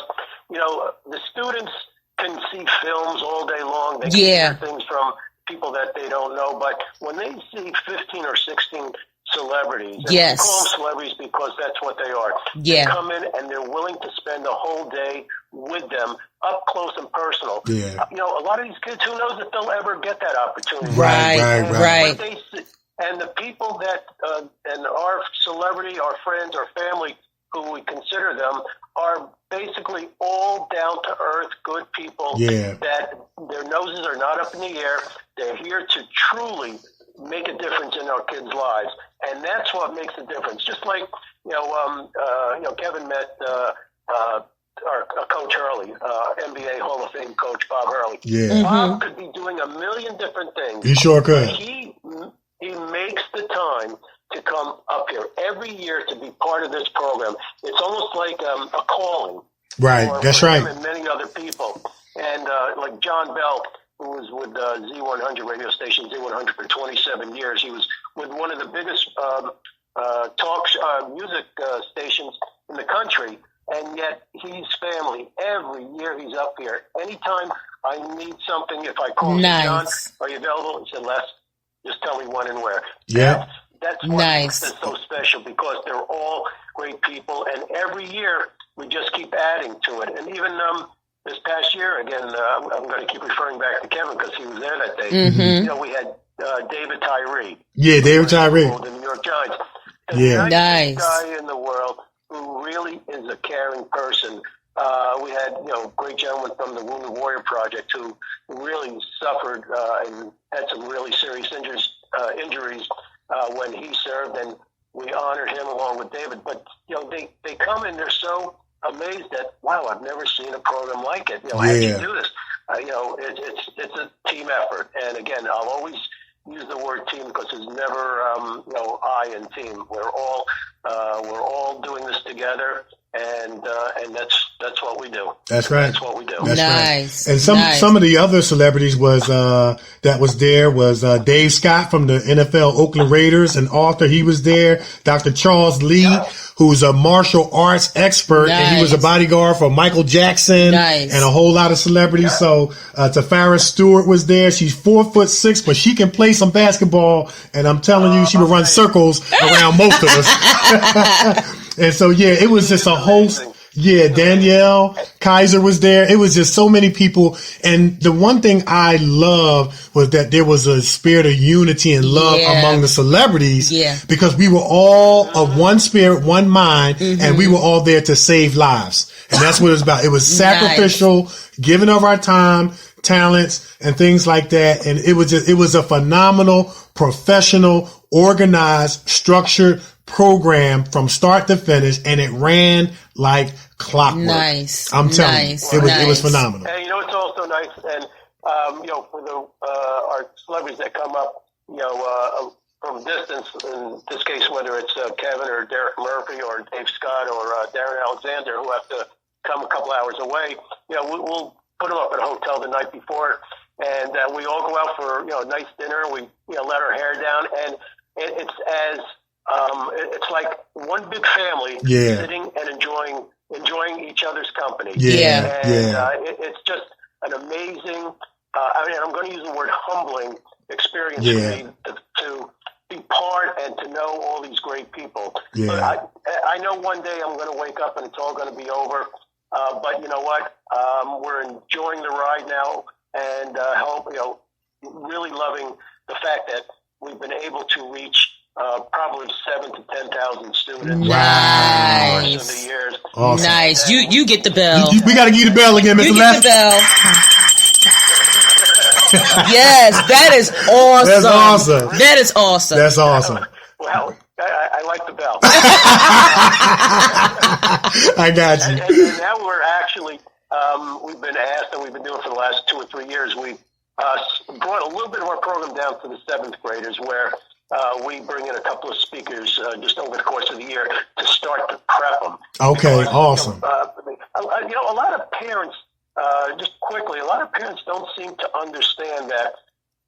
the students can see films all day long. They can hear things from people that they don't know. But when they see 15 or 16 celebrities, and we call them celebrities because that's what they are, they come in and they're willing to spend a whole day with them, up close and personal. A lot of these kids, who knows if they'll ever get that opportunity. Right. And the people that, and our celebrity, our friends, our family, who we consider them, are basically all down-to-earth, good people that their noses are not up in the air. They're here to truly make a difference in our kids' lives. And that's what makes a difference. Just like, Kevin met our coach Hurley, NBA Hall of Fame coach Bob Hurley. Bob could be doing a million different things. He sure could. He makes the time to come up here every year to be part of this program. It's almost like a calling. Right, that's right. Him and many other people. And like John Bell, who was with Z100 radio station, Z100 for 27 years. He was with one of the biggest music stations in the country. And yet he's family. Every year he's up here. Anytime I need something, if I call John, are you available? He said, Les, just tell me when and where. Yeah. That's what makes it so special, because they're all great people. And every year we just keep adding to it. And even this past year, again, I'm going to keep referring back to Kevin because he was there that day. We had David Tyree. Yeah, David Tyree. The New York Giants. The nicest guy in the world, who really is a caring person. We had, great gentlemen from the Wounded Warrior Project who really suffered and had some really serious injuries when he served, and we honored him along with David. But they come and they're so amazed that, wow, I've never seen a program like it. How did you do this? It's a team effort, and again, I'll always use the word team because there's never I in team. We're all doing this together, and that's what we do. That's right. That's what we do. That's nice. Right. And some of the other celebrities was that was there was Dave Scott from the NFL Oakland Raiders, an author. He was there. Dr. Charles Lee, who's a martial arts expert, and he was a bodyguard for Michael Jackson and a whole lot of celebrities. So Tafara Stewart was there. She's 4'6", but she can play some basketball, and I'm telling you, she would run circles around most of us. And so, it was just a host. Yeah, Danielle Kaiser was there. It was just so many people. And the one thing I loved was that there was a spirit of unity and love among the celebrities because we were all of one spirit, one mind, and we were all there to save lives. And that's what it was about. It was sacrificial, giving of our time, talents, and things like that. And it was a phenomenal, professional, organized, structured program from start to finish, and it ran like clockwork. Nice. I'm telling you, it was phenomenal. And it's also nice, and for the our celebrities that come up, from a distance. In this case, whether it's Kevin or Derek Murphy or Dave Scott or Darren Alexander, who have to come a couple hours away, we'll put them up at a hotel the night before, and we all go out for a nice dinner. We let our hair down, and it's as it's like one big family sitting and enjoying each other's company. It's just an amazing, I'm going to use the word humbling experience for me to be part and to know all these great people. But I know one day I'm going to wake up and it's all going to be over. But you know what? We're enjoying the ride now, and really loving the fact that we've been able to reach probably 7,000 to 10,000 students. Nice. In the years. Awesome. Nice. You get the bell. We got to give you the bell again, Mr. You Les. get the bell. Yes, that is awesome. That's awesome. That is awesome. That's awesome. Well, I like the bell. I got you. And now we're actually, we've been asked, and we've been doing for the last 2 or 3 years, we've brought a little bit of our program down to the 7th graders, where we bring in a couple of speakers just over the course of the year to start to prep them. Okay, awesome. A lot of parents, just quickly, a lot of parents don't seem to understand that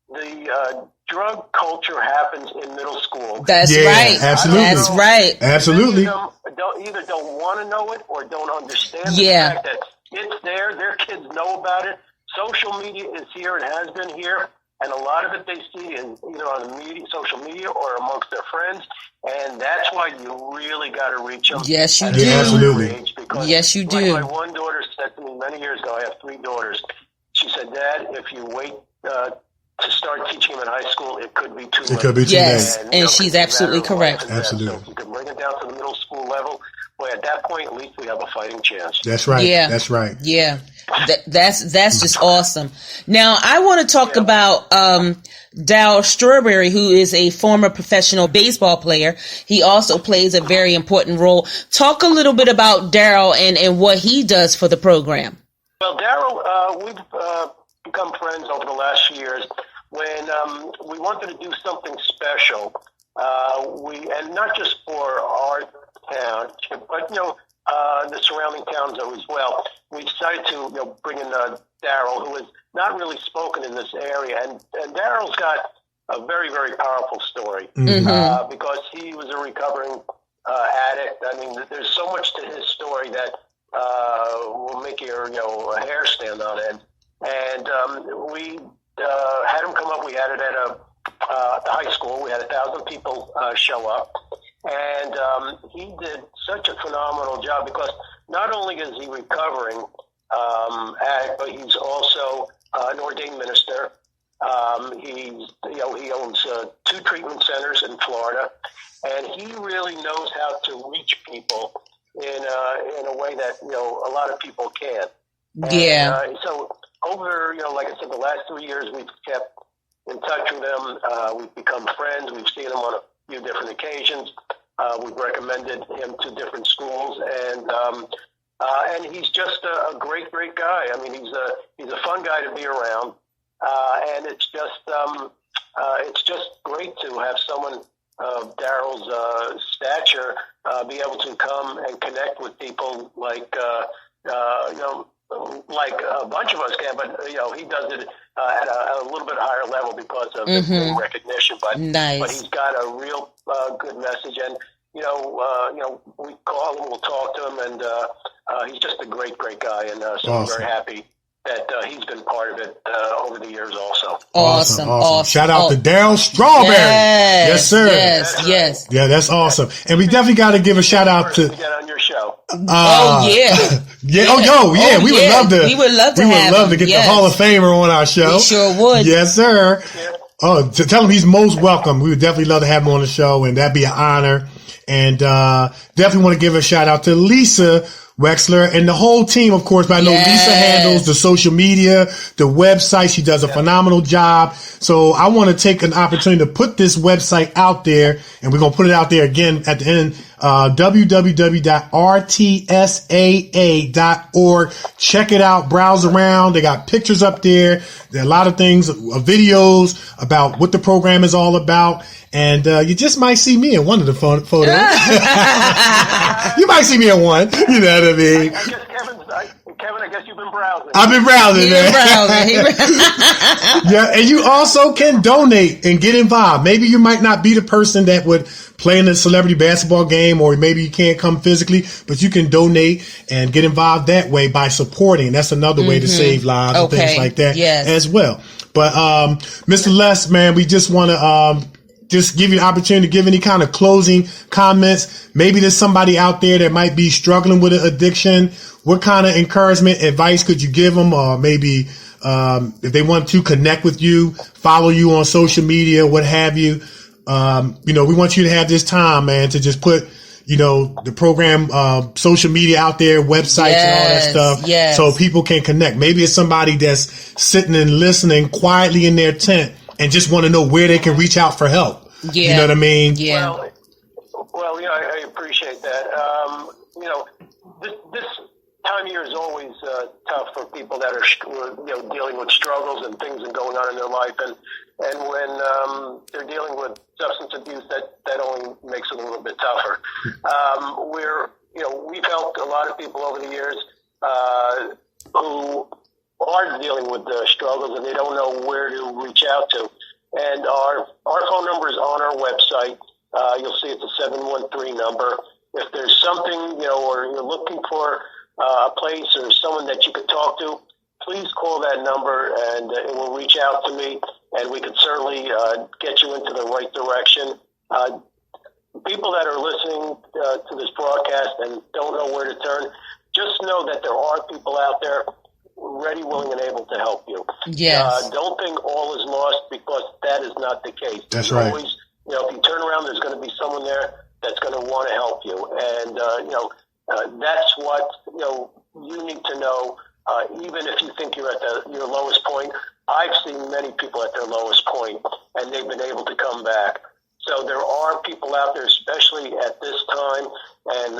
the drug culture happens in middle school. That's right. Absolutely. That's right. Absolutely. Either don't want to know it or don't understand the fact that it's there. Their kids know about it. Social media is here and has been here. And a lot of it they see in either on the media, social media, or amongst their friends, and that's why you really got to reach them. Yes, you at do. an Absolutely. age, because yes, you do. Like my one daughter said to me many years ago. I have 3 daughters. She said, "Dad, if you wait to start teaching them in high school, it could be too late." It could be too late. And she's absolutely correct. Absolutely. So if you can bring it down to the middle school level, boy, at that point, at least we have a fighting chance. That's right. Yeah. That's right. Yeah. That's just awesome. Now, I want to talk about Darryl Strawberry, who is a former professional baseball player. He also plays a very important role. Talk a little bit about Darryl and what he does for the program. Well, Darryl, we've become friends over the last few years. When we wanted to do something special, and not just for our town, but the surrounding towns as well. We decided to bring in Darryl, who has not really spoken in this area, and Darryl's got a very, very powerful story because he was a recovering addict. I mean, there's so much to his story that will make your a hair stand on end. And we had him come up. We had it at the high school. We had 1,000 people show up. And he did such a phenomenal job because not only is he recovering, but he's also an ordained minister. He owns 2 treatment centers in Florida, and he really knows how to reach people in a way that, a lot of people can't. Yeah. And, so over, like I said, the last 3 years, we've kept in touch with him. We've become friends. We've seen him on a few different occasions. We've recommended him to different schools, and he's just a great guy. I mean, he's a fun guy to be around, and it's just great to have someone of Daryl's stature be able to come and connect with people like like a bunch of us can, but he does it at a little bit higher level because of his name recognition. But nice. But he's got a real good message, and we call him, we'll talk to him, and he's just a great guy, and so awesome. I'm very happy that he's been part of it over the years also. Awesome. Shout out to Daryl Strawberry. Yes, sir. Yes. Yeah, that's awesome. And we definitely got to give a shout out to. We get on your show. Yeah. We would love to. We would love to get the Hall of Famer on our show. We sure would. Yes, sir. Yeah. Oh, to tell him he's most welcome. We would definitely love to have him on the show, and that'd be an honor. And definitely want to give a shout out to Lisa Wexler and the whole team, of course. But I know Lisa handles the social media, the website. She does a phenomenal job. So I want to take an opportunity to put this website out there, and we're going to put it out there again at the end. www.rtsaa.org. Check it out. Browse around. They got pictures up there. There are a lot of things, videos about what the program is all about. And you just might see me in one of the photos. You might see me in one. You know what I mean? I guess Kevin, I guess you've been browsing. I've been browsing, man. Yeah, and you also can donate and get involved. Maybe you might not be the person that would play in a celebrity basketball game, or maybe you can't come physically, but you can donate and get involved that way by supporting. That's another way to save lives and things like that as well. But Mr. Les, man, we just want to just give you an opportunity to give any kind of closing comments. Maybe there's somebody out there that might be struggling with an addiction. What kind of encouragement, advice could you give them? Or maybe if they want to connect with you, follow you on social media, what have you. We want you to have this time, man, to just put, the program, social media out there, websites and all that stuff. So people can connect. Maybe it's somebody that's sitting and listening quietly in their tent and just want to know where they can reach out for help. Yeah. You know what I mean? Yeah. Well, I appreciate that. This time of year is always tough for people that are dealing with struggles and things and going on in their life, and when they're dealing with substance abuse, that only makes it a little bit tougher. We've helped a lot of people over the years who are dealing with the struggles and they don't know where to reach out to. And our phone number is on our website. You'll see it's a 713 number. If there's something, or you're looking for a place or someone that you could talk to, please call that number and it will reach out to me, and we could certainly get you into the right direction. People that are listening to this broadcast and don't know where to turn, just know that there are people out there ready, willing, and able to help you. Yes. Don't think all is lost, because that is not the case. That's right. Always, if you turn around, there's going to be someone there that's going to want to help you. And, that's what, you need to know. Even if you think you're at your lowest point, I've seen many people at their lowest point, and they've been able to come back. So there are people out there, especially at this time, and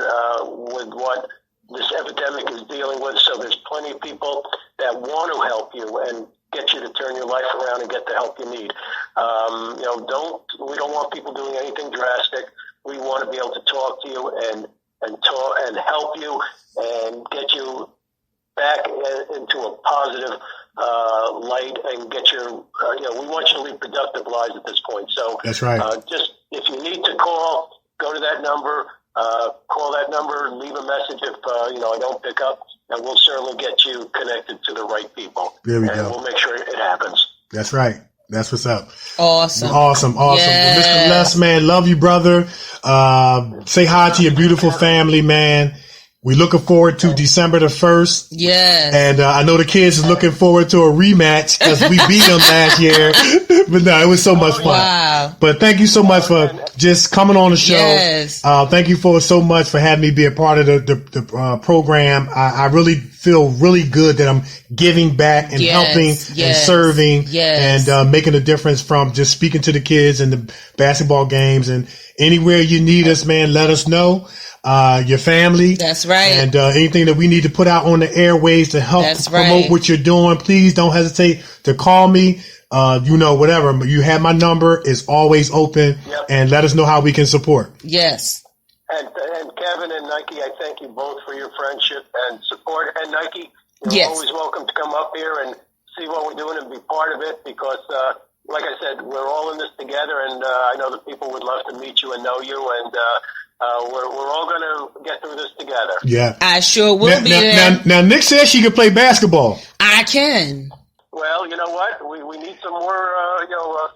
with what this epidemic is dealing with. So there's plenty of people that want to help you and get you to turn your life around and get the help you need. We don't want people doing anything drastic. We want to be able to talk to you and help you and get you back into a positive light and get your, we want you to lead productive lives at this point. So that's right. Just if you need to call, go to that number, call that number, leave a message if, I don't pick up, and we'll certainly get you connected to the right people. There we go. go. We'll make sure it happens. That's right. That's what's up. Awesome. Yes. Well, Mr. Les, man, love you, brother. Say hi to your beautiful family, man. We're looking forward to December the 1st. Yes. And I know the kids is looking forward to a rematch because we beat them last year. But no, it was so much fun. Wow. But thank you so much for just coming on the show. Yes. Thank you for so much for having me be a part of the program. I really feel really good that I'm giving back and helping and serving and making a difference from just speaking to the kids and the basketball games. And anywhere you need us, man, let us know. Your family. That's right. And anything that we need to put out on the airways to help promote what you're doing, please don't hesitate to call me. Whatever. You have my number. It's always open. Yep. And let us know how we can support. Yes. And Kevin and Nikee, I thank you both for your friendship and support. And Nikee, you're Yes. always welcome to come up here and see what we're doing and be part of it because, like I said, we're all in this together, and I know that people would love to meet you and know you, and we're all going to get through this together. Yeah. I sure will be there. Now, Nick says she can play basketball. I can. Well, you know what? We need some more,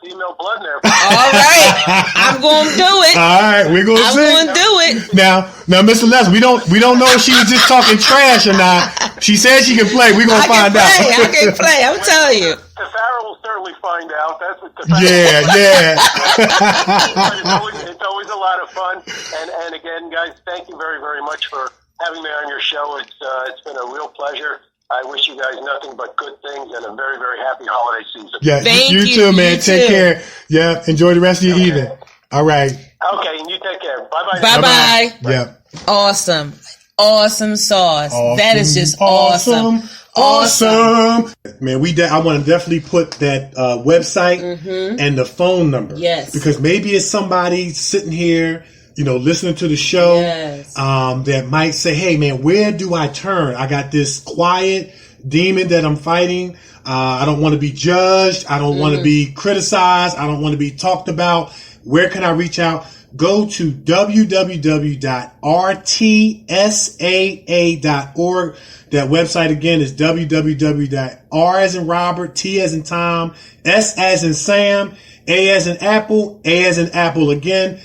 female blood in there. All right. I'm going to do it. All right, we're going to see. I'm going to do it. Now, Mr. Les, we don't know if she was just talking trash or not. She said she can play. We're going to find out. I can play. I'm telling you. Tafara will certainly find out. That's what Tafara Yeah. It's always a lot of fun. And again, guys, thank you very, very much for having me on your show. It's been a real pleasure. I wish you guys nothing but good things and a very, very happy holiday season. Yeah, Thank you too, man. You take too. care. Yeah, enjoy the rest of your evening. All right. Okay, and you take care. Bye-bye. Bye-bye. Yeah. Awesome sauce. That is just awesome. Man, I want to definitely put that website and the phone number. Yes. Because maybe it's somebody sitting here, listening to the show, that might say, hey, man, where do I turn? I got this quiet demon that I'm fighting. I don't want to be judged. I don't want to be criticized. I don't want to be talked about. Where can I reach out? Go to www.rtsaa.org. That website again is www.r as in Robert, T as in Tom, S as in Sam, A as in Apple, A as in Apple again,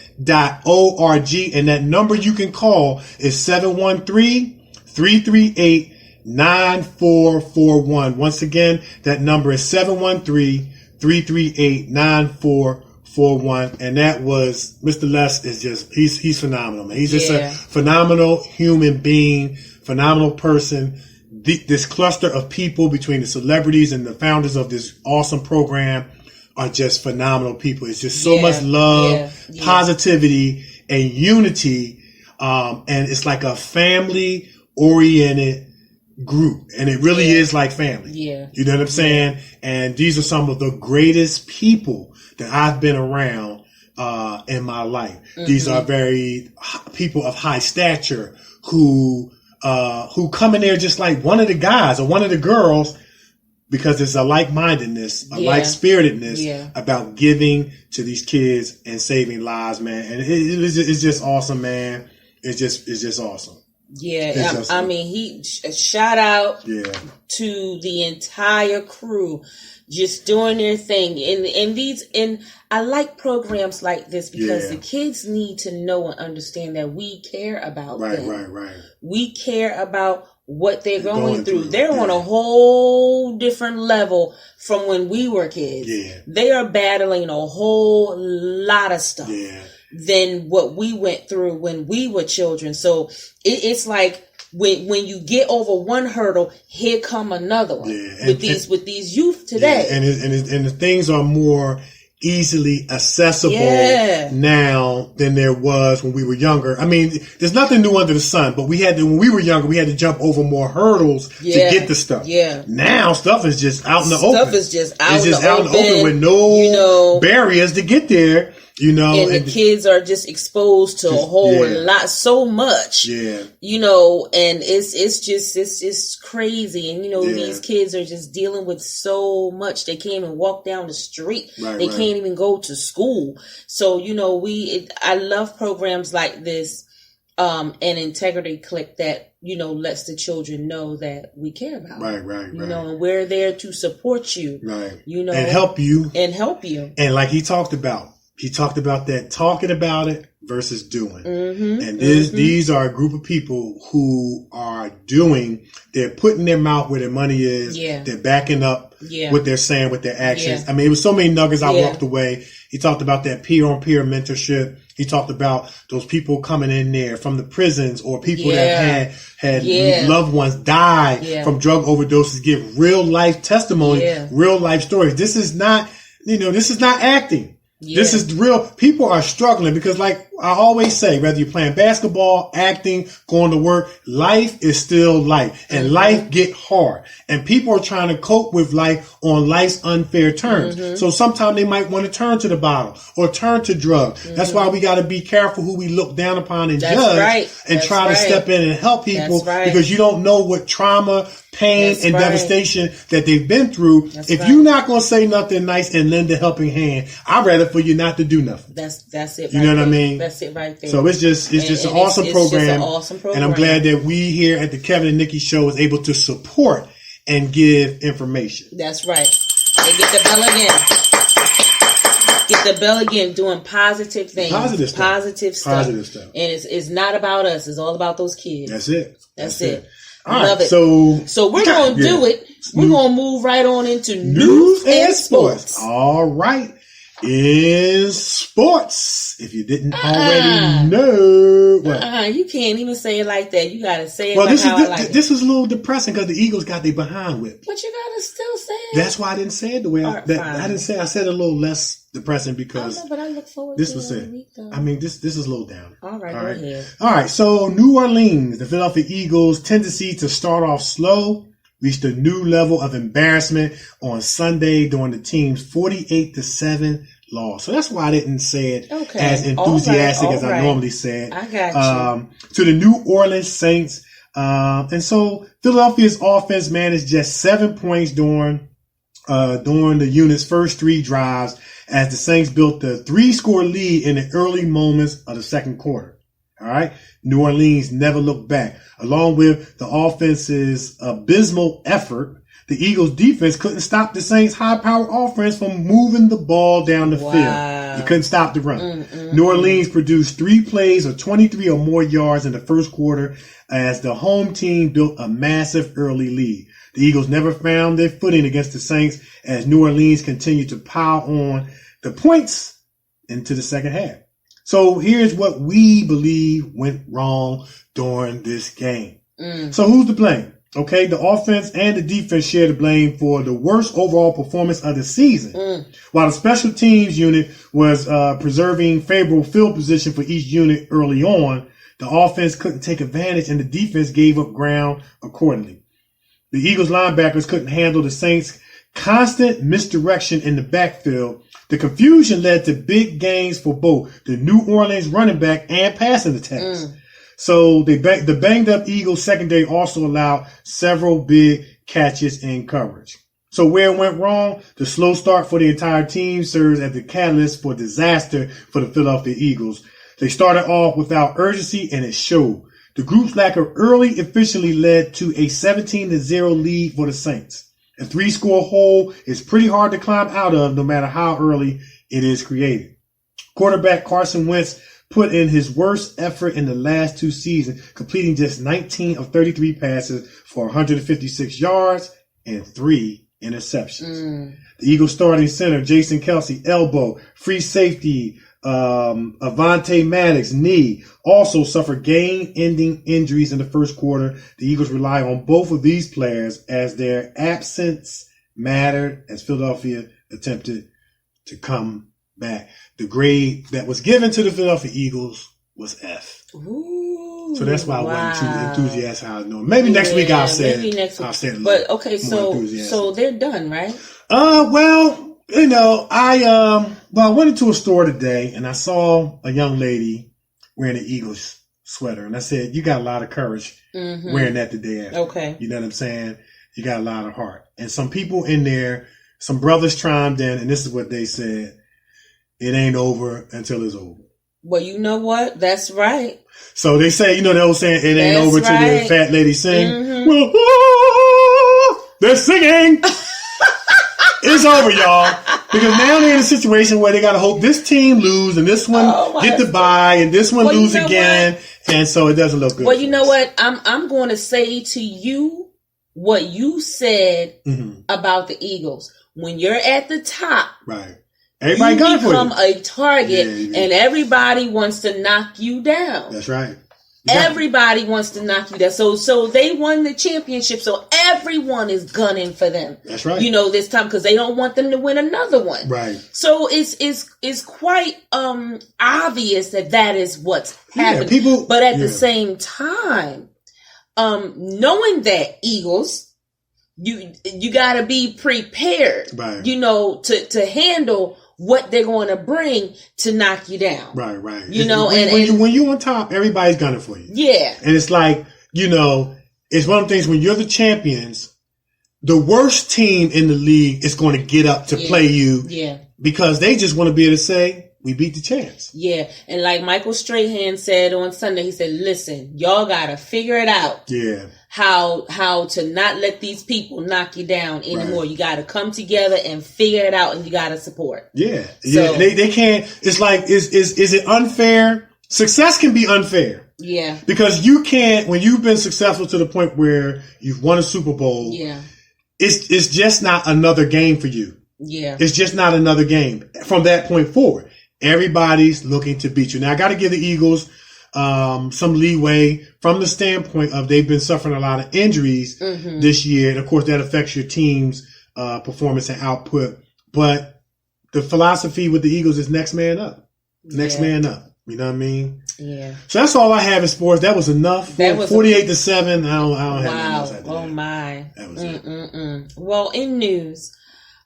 .org. And that number you can call is 713-338-9441. Once again, that number is 713-338-9441. And that was Mr. Les is just, he's phenomenal, man. He's just a phenomenal human being, phenomenal person. This cluster of people between the celebrities and the founders of this awesome program are just phenomenal people. It's just so much love, positivity, and unity. And it's like a family oriented group. And it really is like family. Yeah. You know what I'm saying? And these are some of the greatest people that I've been around, in my life. These are people of high stature who come in there just like one of the guys or one of the girls, because it's a like-mindedness, a like-spiritedness about giving to these kids and saving lives, man. And it's just awesome, man. It's just awesome. Yeah, I mean, shout out to the entire crew, just doing their thing. And I like programs like this because the kids need to know and understand that we care about them. Right. We care about what they're going through. They're on a whole different level from when we were kids. Yeah. They are battling a whole lot of stuff. Than what we went through when we were children. So it's like when you get over one hurdle, here come another one with these youth today. And the things are more easily accessible now than there was when we were younger. I mean, there's nothing new under the sun, but when we were younger, we had to jump over more hurdles to get the stuff. Yeah. Now stuff is just out in the open. Stuff is just out in the open with no barriers to get there. And the kids are just exposed to a whole lot, so much, and it's just crazy. And, these kids are just dealing with so much. They can't even walk down the street. They can't even go to school. So, I love programs like this, and Integrity Click that, lets the children know that we care about them. Right. And we're there to support you. Right. And help you. And help you. And like he talked about that talking about it versus doing. And these are a group of people who are doing, they're putting their mouth where their money is. Yeah. They're backing up what they're saying with their actions. I mean, it was so many nuggets. I walked away. He talked about that peer-on-peer mentorship. He talked about those people coming in there from the prisons or people that had loved ones die from drug overdoses, give real life testimony, real life stories. This is not, this is not acting. This is real. People are struggling because, like I always say, whether you're playing basketball, acting, going to work, life is still life, and life get hard. And people are trying to cope with life on life's unfair terms. So sometimes they might want to turn to the bottle or turn to drugs. That's why we got to be careful who we look down upon and judge, and try to step in and help people because you don't know what trauma, pain, and devastation that they've been through. If you're not going to say nothing nice and lend a helping hand, I'd rather for you not to do nothing. That's it. You know what I mean? That's it right there. So it's just an awesome program. And I'm glad that we here at the Kevin and Nikee Show is able to support and give information. That's right. And get the bell again. Get the bell again, doing positive things. Positive stuff. And it's not about us. It's all about those kids. That's it. That's it. All Love right, it. So we're going to do it. We're going to move right on into news and sports. All right. In sports, if you didn't already know. You can't even say it like that. You got to say it this was a little depressing because the Eagles got their behind whipped. But you got to still say it. That's why I didn't say it the way I didn't say it. I said it a little less depressing because but I look forward this to was it. Week, I mean, this is a little down. All right, go ahead. All right, so New Orleans, the Philadelphia Eagles' tendency to start off slow reached a new level of embarrassment on Sunday during the team's 48-7 loss. So that's why I didn't say it as enthusiastic as I normally said. I got you. To the New Orleans Saints. And so Philadelphia's offense managed just 7 points during the unit's first 3 drives as the Saints built the 3-score lead in the early moments of the second quarter. All right. New Orleans never looked back. Along with the offense's abysmal effort, the Eagles defense couldn't stop the Saints' high-powered offense from moving the ball down the field. You couldn't stop the run. New Orleans produced 3 plays of 23 or more yards in the first quarter as the home team built a massive early lead. The Eagles never found their footing against the Saints as New Orleans continued to pile on the points into the second half. So here's what we believe went wrong during this game. So who's to blame? Okay, the offense and the defense share the blame for the worst overall performance of the season. While the special teams unit was preserving favorable field position for each unit early on, the offense couldn't take advantage and the defense gave up ground accordingly. The Eagles linebackers couldn't handle the Saints' constant misdirection in the backfield. The confusion led to big gains for both the New Orleans running back and passing attacks. So the banged up Eagles secondary also allowed several big catches in coverage. So where it went wrong, the slow start for the entire team serves as the catalyst for disaster for the Philadelphia Eagles. They started off without urgency and it showed. The group's lack of early efficiency led to a 17-0 lead for the Saints. A 3-score hole is pretty hard to climb out of no matter how early it is created. Quarterback Carson Wentz put in his worst effort in the last 2 seasons, completing just 19 of 33 passes for 156 yards and 3 interceptions. The Eagles starting center, Jason Kelce, elbow, free safety, Avonte Maddox, knee, also suffered game-ending injuries in the first quarter. The Eagles rely on both of these players as their absence mattered as Philadelphia attempted to come back. The grade that was given to the Philadelphia Eagles was F. Ooh, so that's why I wasn't too enthusiastic. How I know. Maybe next week I'll say it. I'll say it. But okay, so they're done, right? Well, you know, I went into a store today and I saw a young lady wearing an Eagles sweater, and I said, "You got a lot of courage wearing that today." Okay, you know what I'm saying? You got a lot of heart. And some people in there, some brothers chimed in, and this is what they said: "It ain't over until it's over." Well, you know what? That's right. So they say, you know, the old saying, "It ain't over till the fat lady sing." Well, they're singing. It's over, y'all. Because now they're in a situation where they got to hope this team lose and this one get the bye and this one lose again. And so it doesn't look good. Well, you know what? I'm going to say to you what you said about the Eagles. When you're at the top, right? Everybody got for you. You become a target, and everybody wants to knock you down. That's right. Everybody wants to knock you down. So they won the championship. So everyone is gunning for them. That's right. You know, this time because they don't want them to win another one. Right. So it's quite obvious that is what's happening. People, but at the same time, knowing that Eagles, you got to be prepared. Right. You know, to handle what they're going to bring to knock you down. Right. You know, when you're on top, everybody's gunning for you. Yeah. And it's like, you know, it's one of the things when you're the champions, the worst team in the league is going to get up to play you. Yeah. Because they just want to be able to say, we beat the champs. Yeah. And like Michael Strahan said on Sunday, he said, listen, y'all got to figure it out. Yeah. How to not let these people knock you down anymore. Right. You got to come together and figure it out, and you got to support. Yeah. So, they can't. It's like, is it unfair? Success can be unfair. Yeah. Because you can't, when you've been successful to the point where you've won a Super Bowl. Yeah. It's just not another game for you. Yeah. It's just not another game from that point forward. Everybody's looking to beat you. Now I got to give the Eagles some leeway from the standpoint of they've been suffering a lot of injuries this year. And of course that affects your team's performance and output. But the philosophy with the Eagles is next man up. Next man up. You know what I mean? Yeah. So that's all I have in sports. That was enough. That was 48-7. I don't have anything else after that. Oh my. That was it. Well, in news,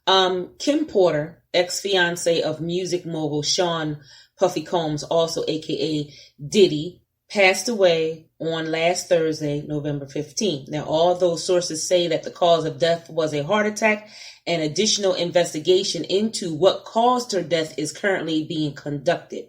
Kim Porter, ex-fiance of music mogul Sean Puffy Combs, also aka Diddy, passed away on last Thursday, November 15th. Now, although sources say that the cause of death was a heart attack, an additional investigation into what caused her death is currently being conducted.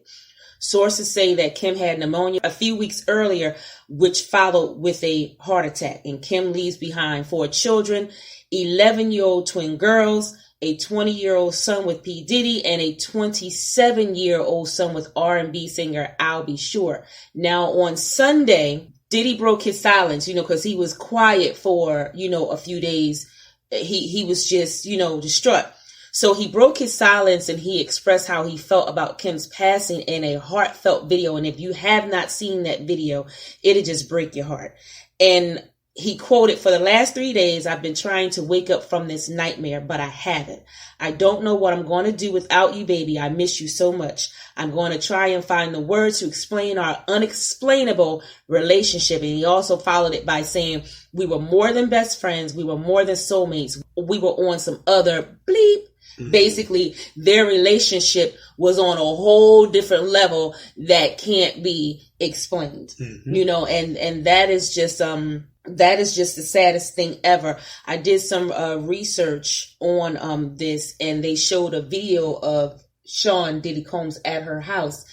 Sources say that Kim had pneumonia a few weeks earlier, which followed with a heart attack. And Kim leaves behind 4 children, 11-year-old twin girls, a 20-year-old son with P. Diddy, and a 27-year-old son with R&B singer I'll Be Sure. Now, on Sunday, Diddy broke his silence, because he was quiet for, a few days. He was just, distraught. So he broke his silence and he expressed how he felt about Kim's passing in a heartfelt video. And if you have not seen that video, it'll just break your heart. And he quoted, "For the last 3 days, I've been trying to wake up from this nightmare, but I haven't. I don't know what I'm going to do without you, baby. I miss you so much. I'm going to try and find the words to explain our unexplainable relationship." And he also followed it by saying, "We were more than best friends. We were more than soulmates. We were on some other bleep." Mm-hmm. Basically, their relationship was on a whole different level that can't be explained, and that is just, the saddest thing ever. I did some research on this, and they showed a video of Sean Diddy Combs at her house,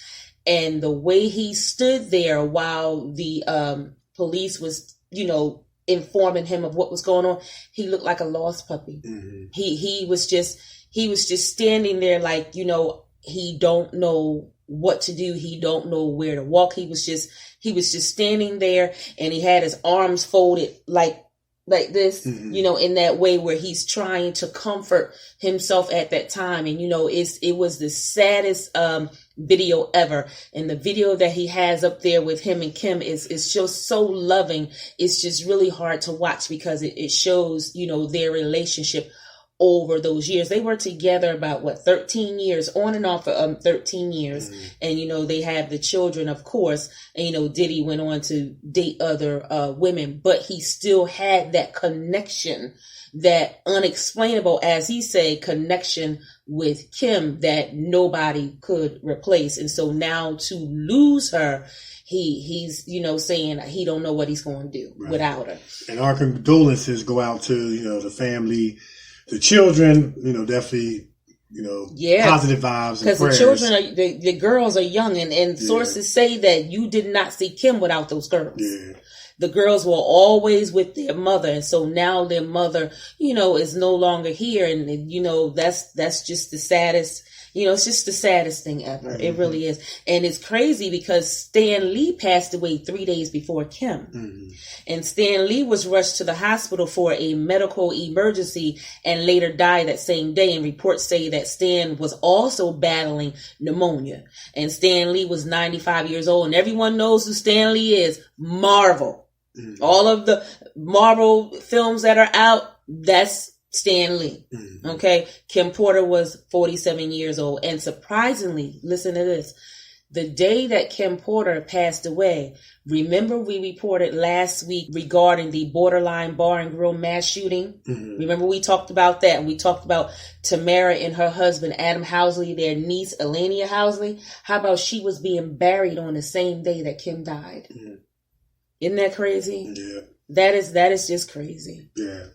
and the way he stood there while the police was, informing him of what was going on, he looked like a lost puppy. Mm-hmm. He was just standing there like, he don't know what to do. He don't know where to walk. He was just standing there, and he had his arms folded like this, in that way where he's trying to comfort himself at that time. And, it was the saddest video ever. And the video that he has up there with him and Kim is just so loving. It's just really hard to watch because it shows, their relationship over those years. They were together about 13 years, on and off for 13 years. Mm-hmm. And, they have the children, of course. And, Diddy went on to date other women, but he still had that connection, that unexplainable, as he say, connection with Kim that nobody could replace. And so now to lose her, he's saying he don't know what he's going to do without her. And our condolences go out to, the family, the children, definitely positive vibes. Because the children the girls are young, and sources say that you did not see Kim without those girls. Yeah. The girls were always with their mother, and so now their mother, is no longer here, and that's just the saddest. It's just the saddest thing ever. Mm-hmm. It really is. And it's crazy because Stan Lee passed away 3 days before Kim. Mm-hmm. And Stan Lee was rushed to the hospital for a medical emergency and later died that same day. And reports say that Stan was also battling pneumonia. And Stan Lee was 95 years old. And everyone knows who Stan Lee is. Marvel. Mm-hmm. All of the Marvel films that are out, that's Stan Lee. Mm-hmm. Okay. Kim Porter was 47 years old. And surprisingly, listen to this. The day that Kim Porter passed away, remember we reported last week regarding the Borderline Bar and Grill mass shooting? Mm-hmm. Remember we talked about that, and we talked about Tamara and her husband, Adam Housley, their niece, Elania Housley. How about she was being buried on the same day that Kim died? Mm-hmm. Isn't that crazy? Yeah. That is just crazy. Yeah.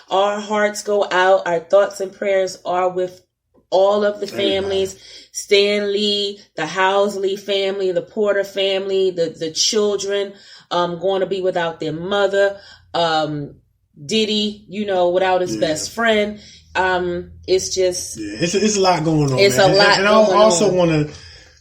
Our hearts go out. Our thoughts and prayers are with all of the families. Stan Lee, the Housley family, the Porter family, the children, going to be without their mother. Diddy, without his best friend. It's just, it's a lot going on. It's a lot. And I also want to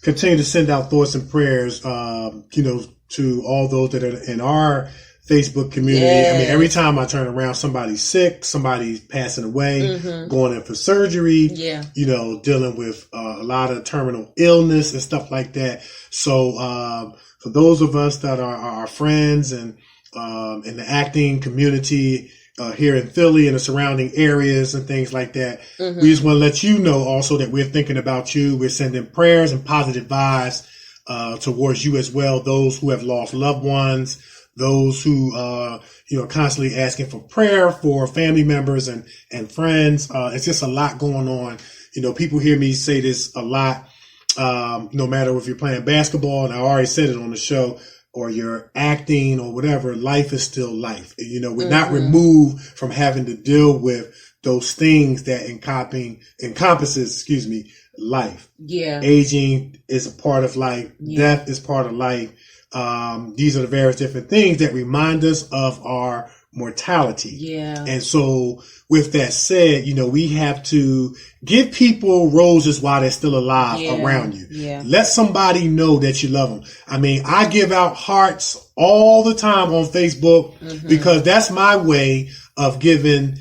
continue to send out thoughts and prayers, to all those that are in our Facebook community. Yes. Every time I turn around, somebody's sick, somebody's passing away, going in for surgery, dealing with a lot of terminal illness and stuff like that. So, for those of us that are our friends and in the acting community here in Philly and the surrounding areas and things like that, we just want to let you know also that we're thinking about you. We're sending prayers and positive vibes towards you as well. Those who have lost loved ones, those who, constantly asking for prayer for family members and friends. It's just a lot going on. People hear me say this a lot. No matter if you're playing basketball, and I already said it on the show, or you're acting or whatever, life is still life. We're not removed from having to deal with those things that encompasses, life. Yeah. Aging is a part of life. Yeah. Death is part of life. These are the various different things that remind us of our mortality. Yeah. And so with that said, we have to give people roses while they're still alive around you. Yeah. Let somebody know that you love them. I give out hearts all the time on Facebook because that's my way of giving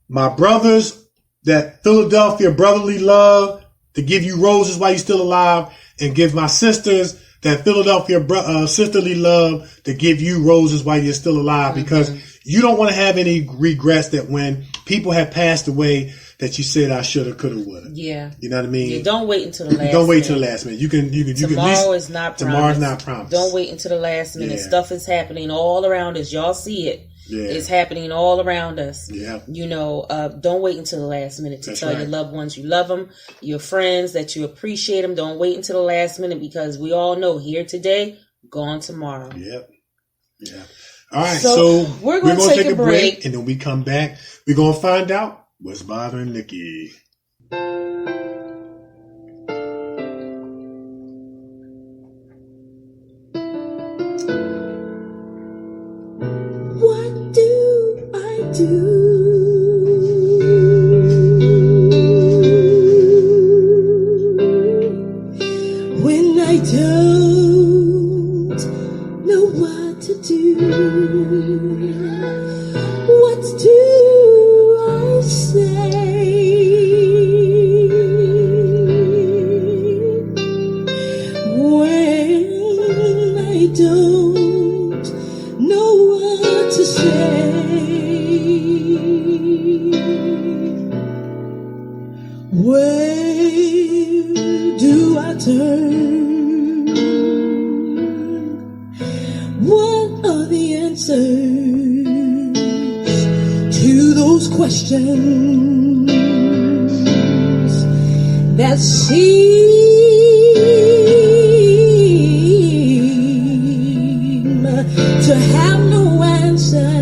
my brothers that Philadelphia brotherly love, to give you roses while you're still alive, and give my sisters that Philadelphia sisterly love, to give you roses while you're still alive, because you don't want to have any regrets that when people have passed away that you said I shoulda, coulda, woulda. Yeah. You know what I mean? Yeah, don't wait until the last minute. Don't wait till the last minute. You can Tomorrow is not promised. Tomorrow's not promised. Don't wait until the last minute. Yeah. Stuff is happening all around us. Y'all see it. Yeah. It's happening all around us. Yeah. Don't wait until the last minute to tell your loved ones you love them, your friends that you appreciate them. Don't wait until the last minute, because we all know here today, gone tomorrow. Yep. Yeah. All right. So we're going to take a break, and then we come back. We're going to find out what's bothering Nikee. What do I do when I don't know what to do? What do I say when I don't know what to say? Where do I turn? What are the answers to those questions that seem to have no answer?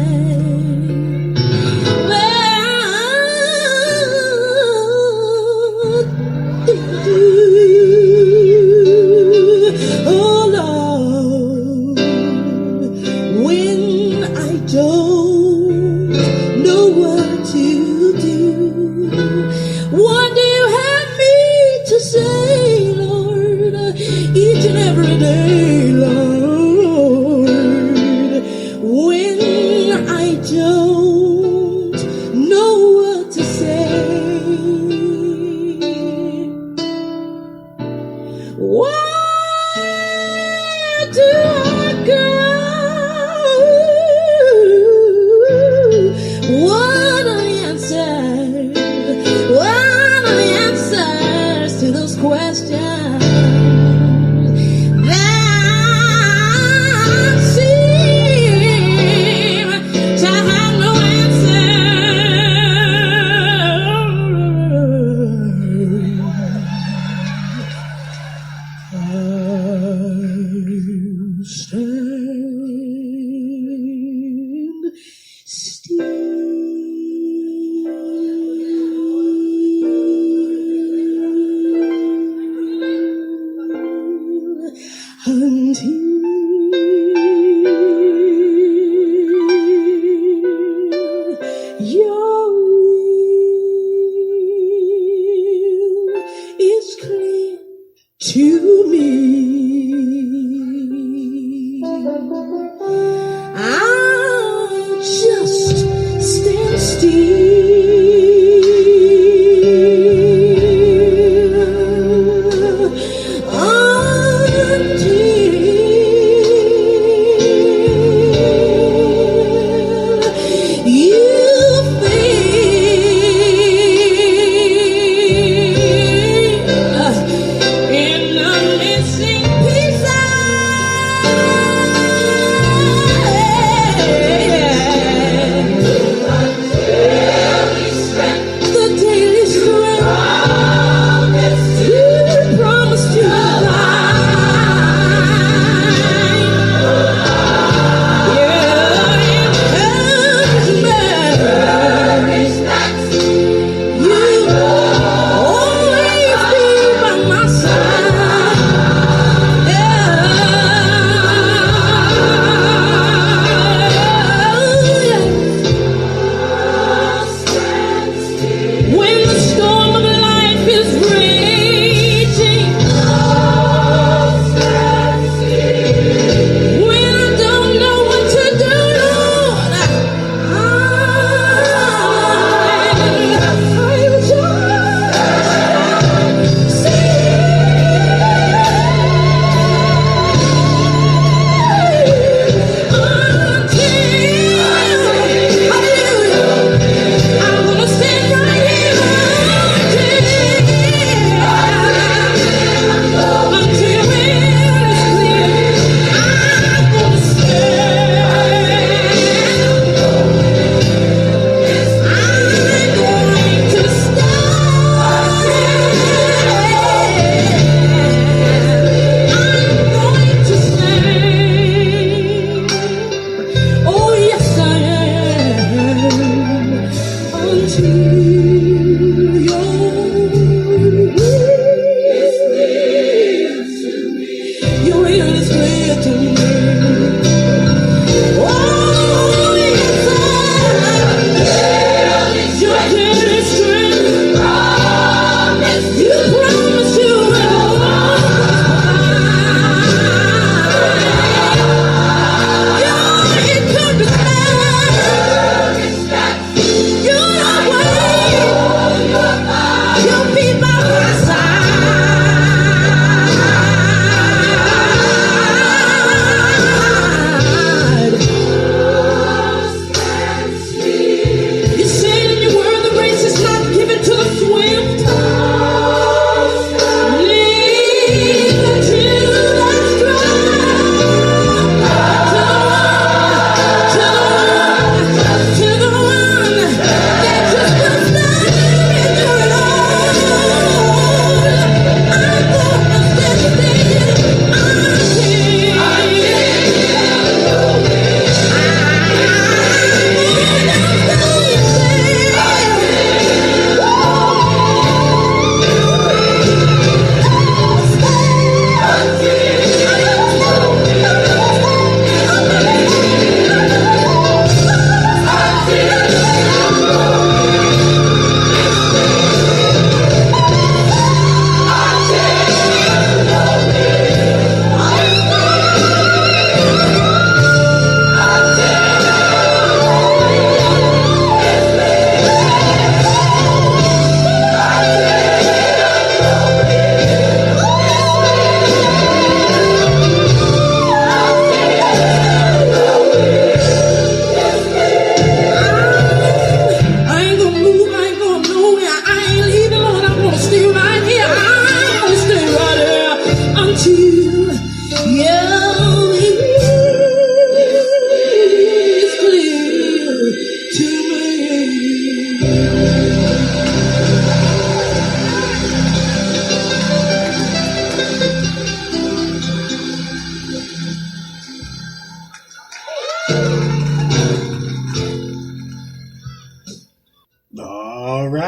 your will is clear to me. I'll just stand still until you in the missing pieces.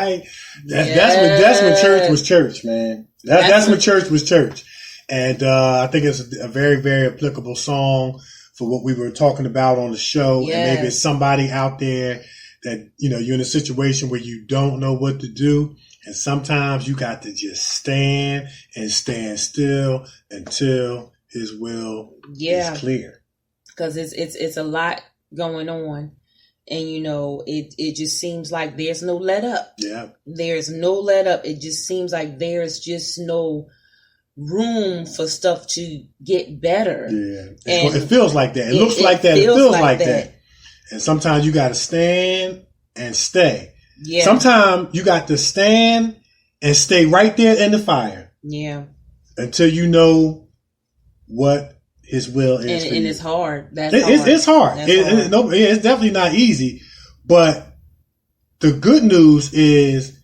right. That's when church was church, man. That's when church was church. And I think it's a very, very applicable song for what we were talking about on the show. Yes. And maybe it's somebody out there that, you're in a situation where you don't know what to do. And sometimes you got to just stand and stand still until his will is clear. Because it's a lot going on. And, it just seems like there's no let up. Yeah. There's no let up. It just seems like there's just no room for stuff to get better. Yeah. It feels like that. It looks like that. It feels like that. And sometimes you got to stand and stay. Yeah. Sometimes you got to stand and stay right there in the fire. Yeah. Until you know what his will is. And it's hard. It's hard. It's definitely not easy. But the good news is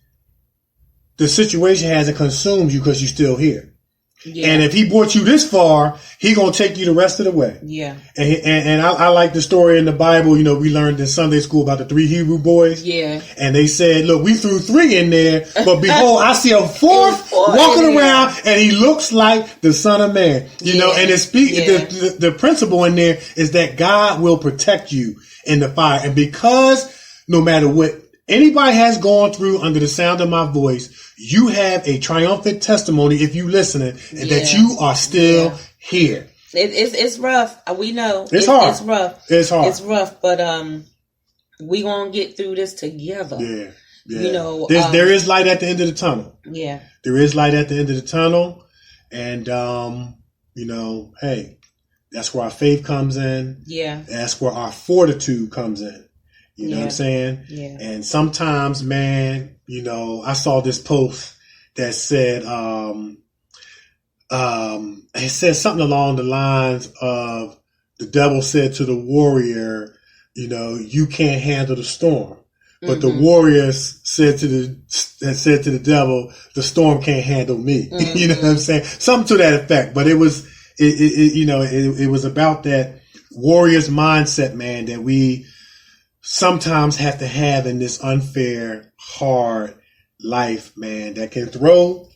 the situation hasn't consumed you because you're still here. Yeah. And if he brought you this far, he gonna take you the rest of the way. Yeah. And I like the story in the Bible. We learned in Sunday school about the 3 Hebrew boys. Yeah. And they said, "Look, we threw 3 in there, but behold, I see a 4th walking around, and he looks like the Son of Man." And the principle in there is that God will protect you in the fire, and because no matter what anybody has gone through under the sound of my voice, you have a triumphant testimony if you listening and that you are still here. It's rough. We know. It's hard. It's rough. It's hard. It's rough, but we gonna get through this together. Yeah. There is light at the end of the tunnel. Yeah. There is light at the end of the tunnel. And hey, that's where our faith comes in. Yeah. That's where our fortitude comes in. You know what I'm saying? Yeah. And sometimes, man, I saw this post that said, it said something along the lines of the devil said to the warrior, you can't handle the storm. But the warriors said to the devil, the storm can't handle me. Mm-hmm. You know what I'm saying? Something to that effect. But it was about that warrior's mindset, man, that we sometimes have to have in this unfair, hard life, man, that can throw,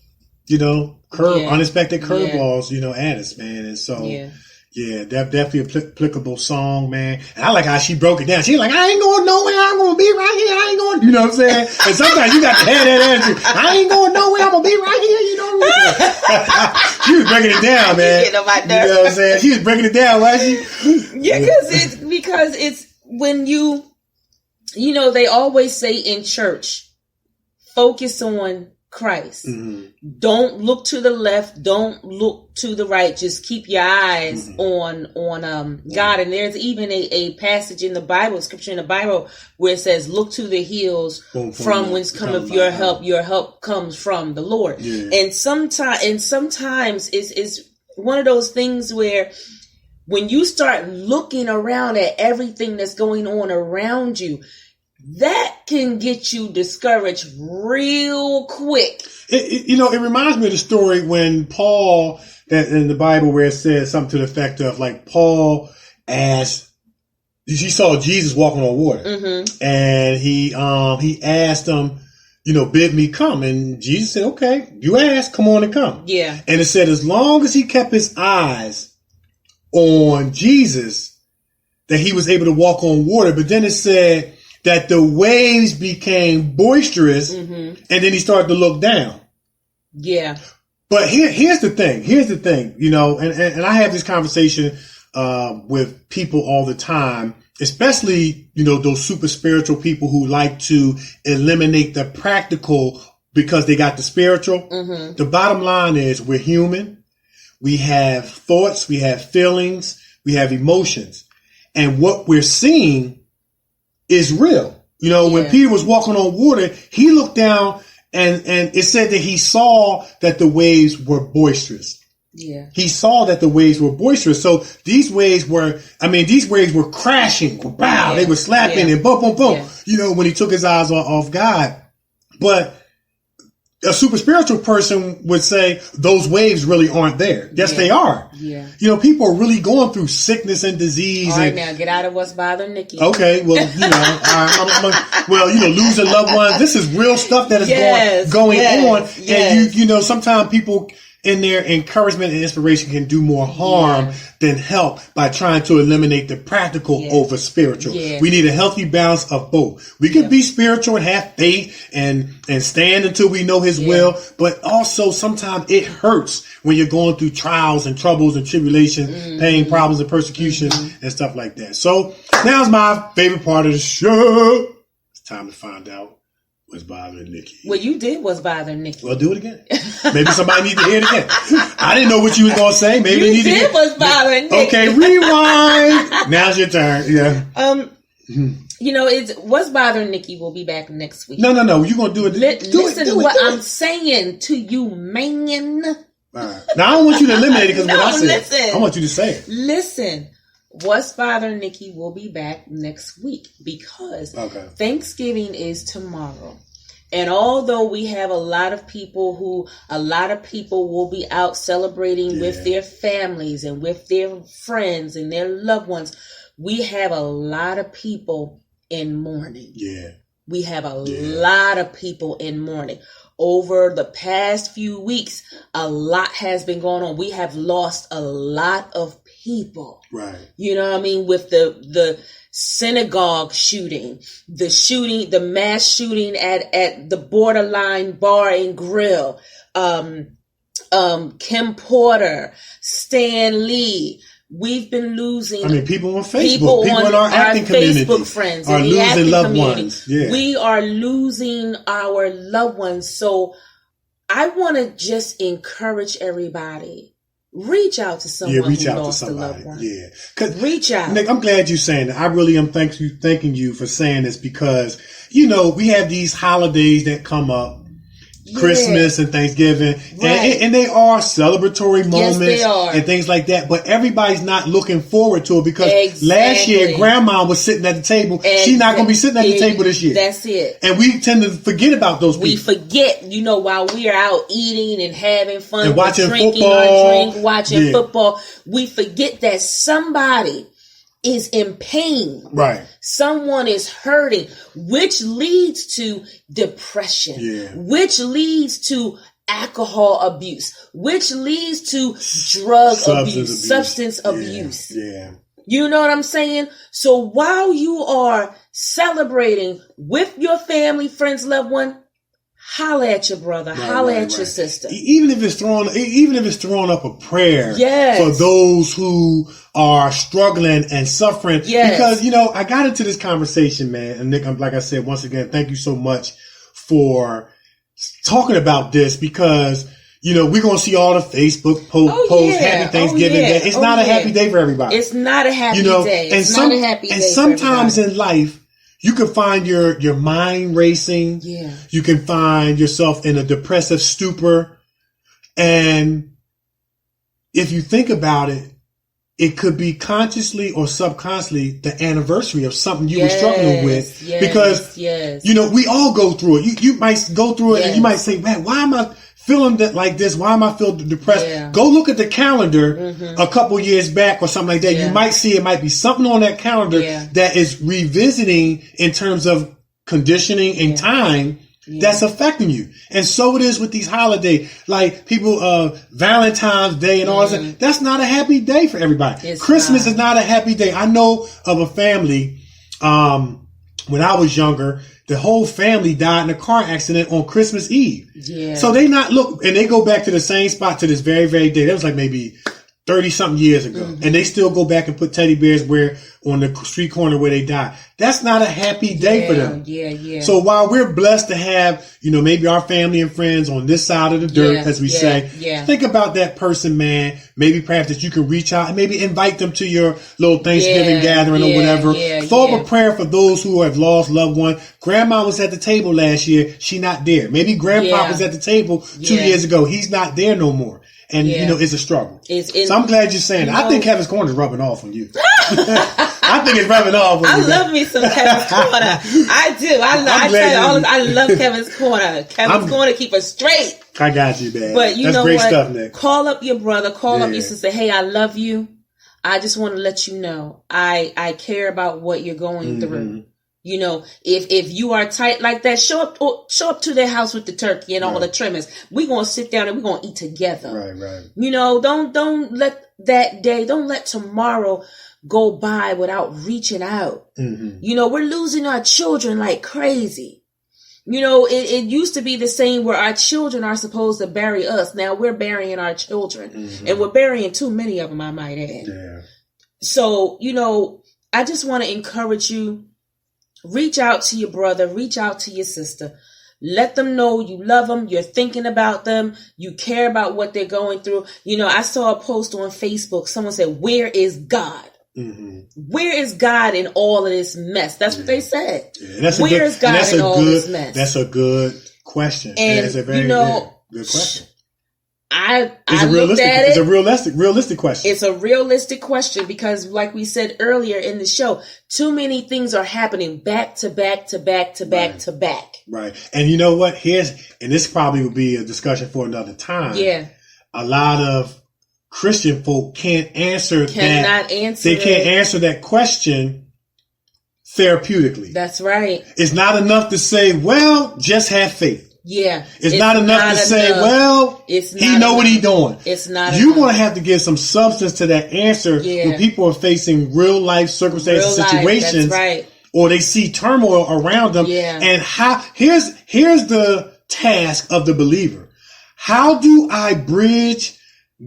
unexpected curveballs, at us, man. And so, definitely applicable song, man. And I like how she broke it down. She's like, I ain't going nowhere. I'm going to be right here. I ain't going, you know what I'm saying? And sometimes you got to have that attitude. I ain't going nowhere. I'm going to be right here. You know what I'm saying? She was breaking it down, man. You know what I'm saying? She was breaking it down, wasn't she? Yeah, because it's when you, they always say in church, focus on Christ. Mm-hmm. Don't look to the left. Don't look to the right. Just keep your eyes on God. And there's even a passage in the Bible, scripture in the Bible, where it says, look to the hills from whence cometh your help. Your help comes from the Lord. Yeah. And sometimes it's one of those things where when you start looking around at everything that's going on around you, that can get you discouraged real quick. It reminds me of the story when Paul, that in the Bible where it says something to the effect of like Paul asked, he saw Jesus walking on water, and he asked him, bid me come, and Jesus said, okay, you asked, come on and come. Yeah. And it said as long as he kept his eyes on Jesus, that he was able to walk on water. But then it said that the waves became boisterous, and then he started to look down. Yeah. But here's the thing, and I have this conversation with people all the time, especially, those super spiritual people who like to eliminate the practical because they got the spiritual. Mm-hmm. The bottom line is we're human. We have thoughts, we have feelings, we have emotions. And what we're seeing is real. When Peter was walking on water, he looked down and it said that he saw that the waves were boisterous. Yeah. He saw that the waves were boisterous. So these waves were crashing. Wow. They were slapping and boom, boom, boom. Yeah. When he took his eyes off God. But a super spiritual person would say those waves really aren't there. Yes, they are. Yeah. You know, people are really going through sickness and disease. All right, now get out of what's bothering Nikee. Okay, well, you know, losing loved ones. This is real stuff that is going on. And you know, sometimes people in their encouragement and inspiration can do more harm than help by trying to eliminate the practical over spiritual. We need a healthy balance of both. We can be spiritual and have faith and stand until we know his will, but also sometimes it hurts when you're going through trials and troubles and tribulations, pain, problems, and persecution and stuff like that. So now's my favorite part of the show. It's time to find out what's bothering Nikee. Well, you did what's bothering Nikee. Well, do it again. Maybe somebody needs to hear it again. I didn't know what you was going to say. Maybe you did what's bothering Nikee. Okay, rewind. Now's your turn. Yeah. You know, it's what's bothering Nikee will be back next week. No. You're going to do it. Listen to what I'm saying to you, man. All right. Now, I don't want you to eliminate it because what I said. Listen. I want you to say it. Listen. What's Bothering Nikee will be back next week because Thanksgiving is tomorrow. And although we have a lot of people will be out celebrating with their families and with their friends and their loved ones, we have a lot of people in mourning. Yeah. We have a lot of people in mourning. Over the past few weeks, a lot has been going on. We have lost a lot of people. Right. You know what I mean? With the synagogue shooting, the mass shooting at the Borderline Bar and Grill, Kim Porter, Stan Lee. We've been losing. I mean, people on Facebook, people in our acting community, Facebook friends, are losing loved ones. Yeah. We are losing our loved ones. So I want to just encourage everybody. Reach out to someone who lost a loved one. Yeah. Reach out. Nick, I'm glad you're saying that. I really am thanking you for saying this because, you know, we have these holidays that come up. Christmas and Thanksgiving, and they are celebratory moments and things like that. But everybody's not looking forward to it because last year Grandma was sitting at the table. She's not going to be sitting at the table this year. That's it. And we tend to forget about those people. We forget, you know, while we're out eating and having fun, and watching drinking football, our drink, watching football, we forget that somebody is in pain. Right. Someone is hurting, which leads to depression, which leads to alcohol abuse, which leads to substance abuse. Yeah. You know what I'm saying? So while you are celebrating with your family, friends, loved one, holla at your brother, holla at your sister. Even if it's throwing up a prayer for those who are struggling and suffering. Yes. Because, you know, I got into this conversation, man. And Nick, like I said, once again, thank you so much for talking about this because, you know, we're going to see all the Facebook posts, Happy Thanksgiving Day. It's not a happy day for everybody. It's not a happy day. It's not a happy day. And sometimes in life, you can find your mind racing. Yeah. You can find yourself in a depressive stupor. And if you think about it, it could be consciously or subconsciously the anniversary of something you were struggling with. Because, you know, we all go through it. You might go through it and you might say, man, why am I feeling like this? Why am I feeling depressed? Yeah. Go look at the calendar a couple years back or something like that. Yeah. You might see it might be something on that calendar that is revisiting in terms of conditioning and time that's affecting you. And so it is with these holidays. Like people, Valentine's Day and all that. That's not a happy day for everybody. Christmas is not a happy day. I know of a family, when I was younger, the whole family died in a car accident on Christmas Eve. Yeah. So they go back to the same spot to this very, very day. That was like maybe 30 something years ago. And they still go back and put teddy bears on the street corner where they died. That's not a happy day for them. Yeah. So while we're blessed to have, you know, maybe our family and friends on this side of the dirt, as we say, think about that person, man. Maybe perhaps that you can reach out and maybe invite them to your little Thanksgiving gathering or whatever. Throw up a prayer for those who have lost loved one. Grandma was at the table last year. She not there. Maybe grandpa was at the table 2 years ago. He's not there no more. And, you know, it's a struggle. So I'm glad you're saying that. I think Kevin's Corner is rubbing off on you. I think it's rubbing off. I love me some Kevin's Corner. I do. I love Kevin's Corner. Kevin's Corner keep us straight. I got you, man. But you That's know great what? Stuff, Nick. Call up your brother. Call up your sister. Hey, I love you. I just want to let you know I care about what you're going through. You know, if you are tight like that, show up to their house with the turkey and all the trimmings. We're going to sit down and we're going to eat together. Right. You know, don't let that day, don't let tomorrow go by without reaching out. You know, we're losing our children like crazy. You know, it used to be the same where our children are supposed to bury us. Now we're burying our children and we're burying too many of them, I might add. Yeah. So, you know, I just want to encourage you. Reach out to your brother, reach out to your sister. Let them know you love them, you're thinking about them, you care about what they're going through. You know, I saw a post on Facebook. Someone said, "Where is God?" Where is God in all of this mess? That's what they said. Yeah, Where is God in all this mess? That's a good question. And it's a very good question. I looked at it. It's a realistic question. It's a realistic question because, like we said earlier in the show, too many things are happening back to back to back to back to back. Right. And you know what? And this probably will be a discussion for another time. Yeah. A lot of Christian folk can't answer that question therapeutically. That's right. It's not enough to say, well, just have faith. Yeah. It's not enough to say, well, he know what he's doing. It's not You're going to have to give some substance to that answer when people are facing real life circumstances, situations, that's right. or they see turmoil around them. Yeah. And here's the task of the believer. How do I bridge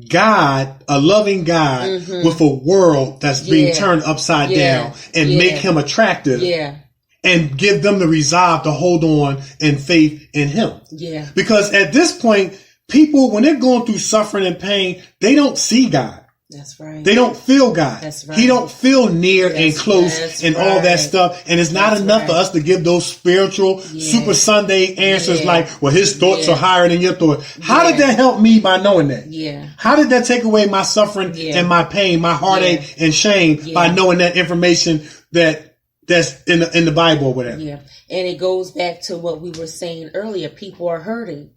God, a loving God, with a world that's being turned upside down and make him attractive? Yeah. And give them the resolve to hold on in faith in him. Yeah. Because at this point, people, when they're going through suffering and pain, they don't see God. That's right. They don't feel God. That's right. He don't feel near and close and all that stuff. And it's not enough for us to give those spiritual Super Sunday answers like, well, his thoughts are higher than your thoughts. How did that help me by knowing that? Yeah. How did that take away my suffering and my pain, my heartache and shame by knowing that information that's in the Bible or whatever? Yeah. And it goes back to what we were saying earlier. People are hurting.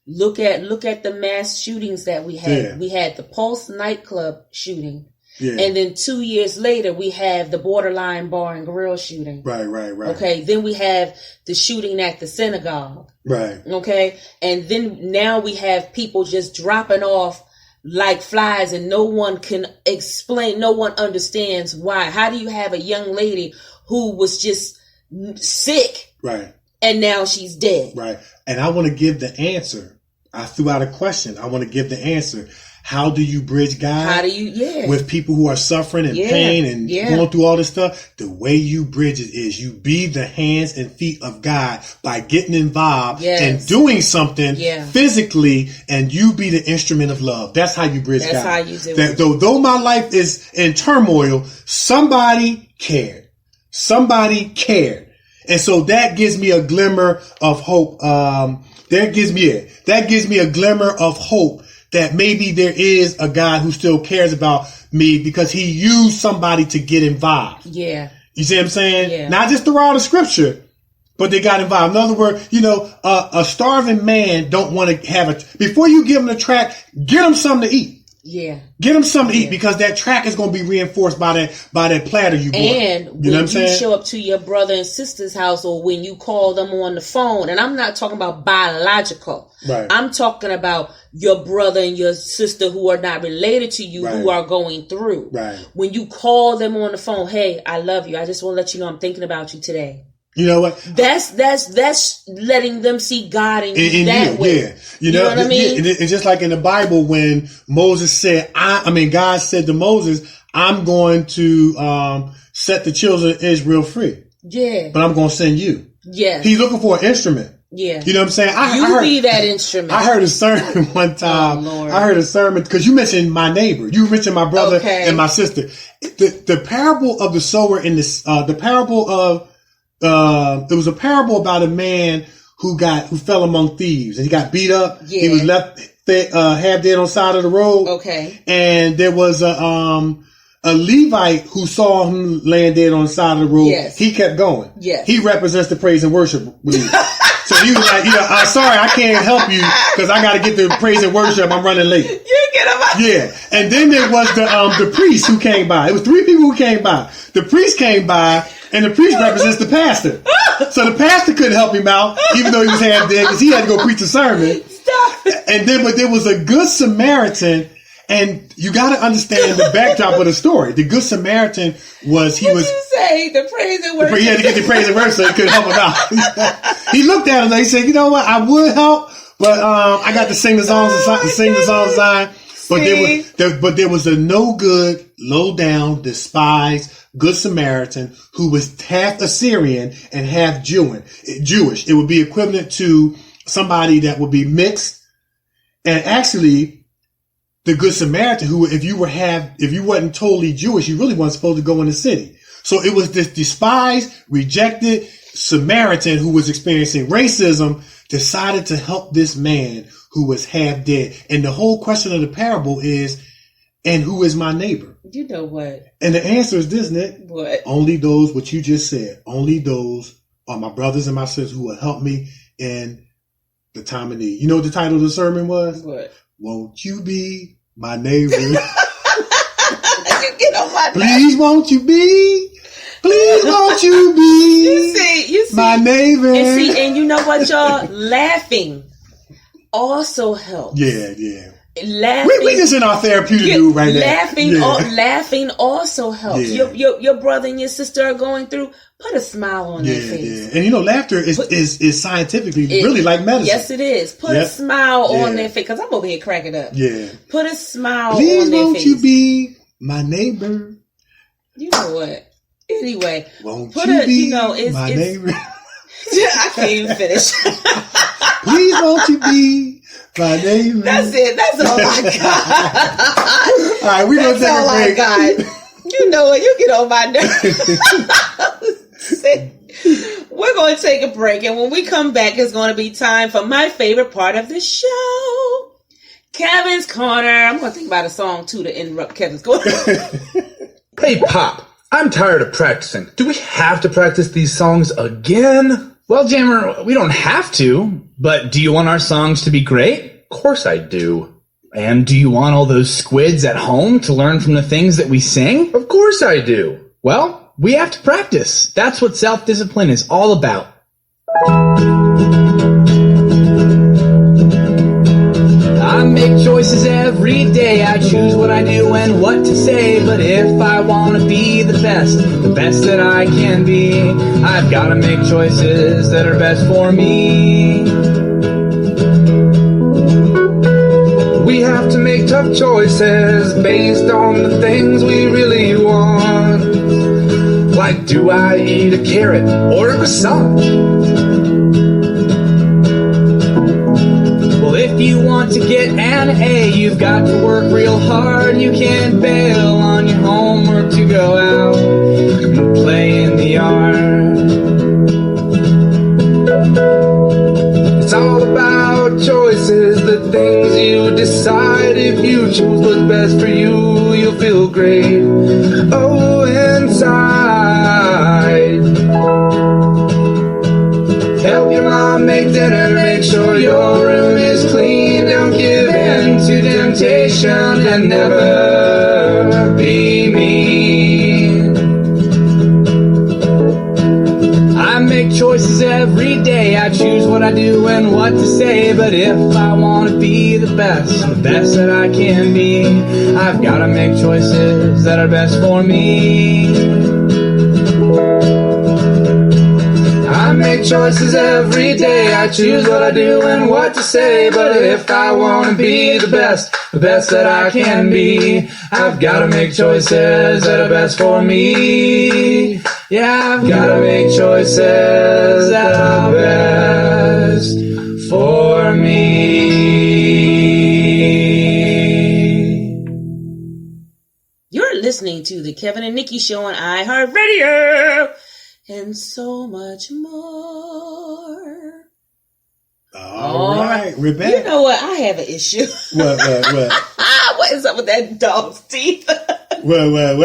Look at the mass shootings that we had. Yeah. We had the Pulse nightclub shooting. Yeah. And then 2 years later, we have the Borderline Bar and Grill shooting. Right. Okay. Then we have the shooting at the synagogue. Right. Okay. And then now we have people just dropping off like flies and no one can explain. No one understands why. How do you have a young lady who was just sick? Right. And now she's dead. Right. And I want to give the answer. I threw out a question. I want to give the answer. How do you bridge God with people who are suffering and pain and going through all this stuff? The way you bridge it is you be the hands and feet of God by getting involved and doing something physically, and you be the instrument of love. That's how you bridge God. That's how you do it. Though my life is in turmoil, somebody cared. Somebody cared. And so that gives me a glimmer of hope. That gives me a glimmer of hope that maybe there is a God who still cares about me because he used somebody to get involved. Yeah. You see what I'm saying? Yeah. Not just throughout the scripture, but they got involved. In other words, a starving man don't want to have before you give him the tract, get him something to eat. Yeah. Get them something to eat because that track is going to be reinforced by that platter you bought. And when you show up to your brother and sister's house or when you call them on the phone, and I'm not talking about biological. Right. I'm talking about your brother and your sister who are not related to you, who are going through. Right. When you call them on the phone, hey, I love you. I just want to let you know I'm thinking about you today. You know what? That's letting them see God in you that way. Yeah. You know what I mean? It's just like in the Bible when Moses said, God said to Moses, I'm going to set the children of Israel free. Yeah. But I'm going to send you. Yeah. He's looking for an instrument. Yeah. You know what I'm saying? I heard, be that instrument. I heard a sermon one time. Oh, Lord. I heard a sermon because you mentioned my neighbor. You mentioned my brother and my sister. The parable of the sower in this, the parable of, there was a parable about a man who fell among thieves and he got beat up. Yeah. He was left half dead on the side of the road. Okay. And there was a a Levite who saw him laying dead on the side of the road, Yes. he kept going. Yes. He represents the praise and worship leader. So he was like, I'm sorry, I can't help you because I got to get to praise and worship. I'm running late. You get him out. Yeah. And then there was the priest who came by. It was 3 people who came by. The priest came by, and the priest represents the pastor. So the pastor couldn't help him out, even though he was half dead, because he had to go preach a sermon. Stop. And then, but there was a good Samaritan, and you got to understand the backdrop of the story. The good Samaritan was, What did you say? The praise and worship. he had to get the praise and worship so he couldn't help him out. He looked at him and he said, you know what, I would help, but I got to sing the songs of Zion. But there was a no good, low down, despised good Samaritan who was half Assyrian and half Jewish. It would be equivalent to somebody that would be mixed. And actually, the good Samaritan, who if you wasn't totally Jewish, you really weren't supposed to go in the city. So it was this despised, rejected Samaritan who was experiencing racism, decided to help this man who was half dead. And the whole question of the parable is, and who is my neighbor? You know what? And the answer is this, Nick. What? Only those, what you just said, only those are my brothers and my sisters who will help me in the time of need. You know what the title of the sermon was? What? Won't you be my neighbor? You get on my Please won't you be? Please won't you be? You see, my neighbor. And you know what, y'all? Laughing also helps. Yeah. Laughing. We just in our therapeutic mood right now. Laughing also helps. Yeah. Your brother and your sister are going through. Put a smile on their face. Yeah. And laughter is scientifically really like medicine. Yes, it is. Put a smile on their face, because I'm over here cracking up. Yeah. Put a smile Please on their won't face. you be my neighbor? You know what? Anyway, Won't you be my neighbor? I can't even finish. Please won't you be my neighbor? That's it. That's all I got. All right, we're going to take a break. I got. You know what? You get on my nerves. We're going to take a break, and when we come back, it's going to be time for my favorite part of the show, Kevin's Corner. I'm going to think about a song, too, to interrupt Kevin's Corner. Hey, Pop, I'm tired of practicing. Do we have to practice these songs again? Well, Jammer, we don't have to, but do you want our songs to be great? Of course I do. And do you want all those squids at home to learn from the things that we sing? Of course I do. Well, we have to practice. That's what self-discipline is all about. I make choices every day. I choose what I do and what to say. But if I want to be the best that I can be, I've got to make choices that are best for me. We have to make tough choices based on the things we really want. Like, do I eat a carrot or a croissant? Well, if you want to get an A, you've got to work real hard. You can't bail on your homework to go out and play in the yard. It's all about choices, the things you decide. If you choose what's best for you, you'll feel great. Oh, inside. Help your mom make dinner, make sure your room is clean. Don't give in to temptation and never be mean. I make choices every day. I choose what I do and what to say. But if I want to be the best that I can be, I've got to make choices that are best for me. I make choices every day. I choose what I do and what to say. But if I want to be the best that I can be, I've got to make choices that are best for me. Yeah, I've got to make choices that are best for me. You're listening to the Kevin and Nikee Show on iHeartRadio. And so much more. All right, we're back. You know what? I have an issue. What? What is up with that dog's teeth? Well.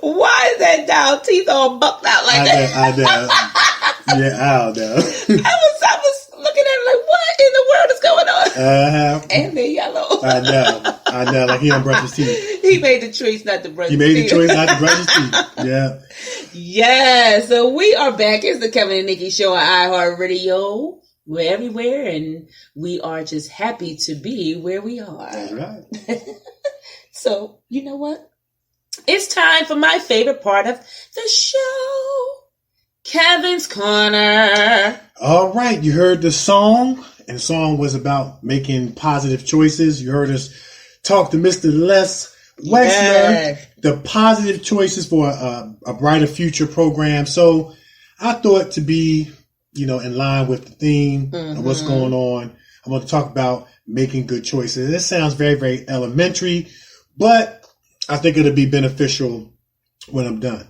Why is that dog teeth all bucked out like that? I know. Yeah, I don't know. I was looking at it like, what in the world is going on? And they're yellow. I know. Like he don't brush his teeth. He made the choice not to brush his teeth. He made the choice not to brush his teeth. Yeah. Yeah. So we are back. It's the Kevin and Nikee Show on iHeartRadio. We're everywhere, and we are just happy to be where we are. That's right. So, you know what? It's time for my favorite part of the show, Kevin's Corner. All right. You heard the song, and the song was about making positive choices. You heard us talk to Mr. Les Wexler, the positive choices for a brighter future program. So I thought to be, in line with the theme of what's going on, I want to talk about making good choices. This sounds very, very elementary, but I think it'll be beneficial when I'm done.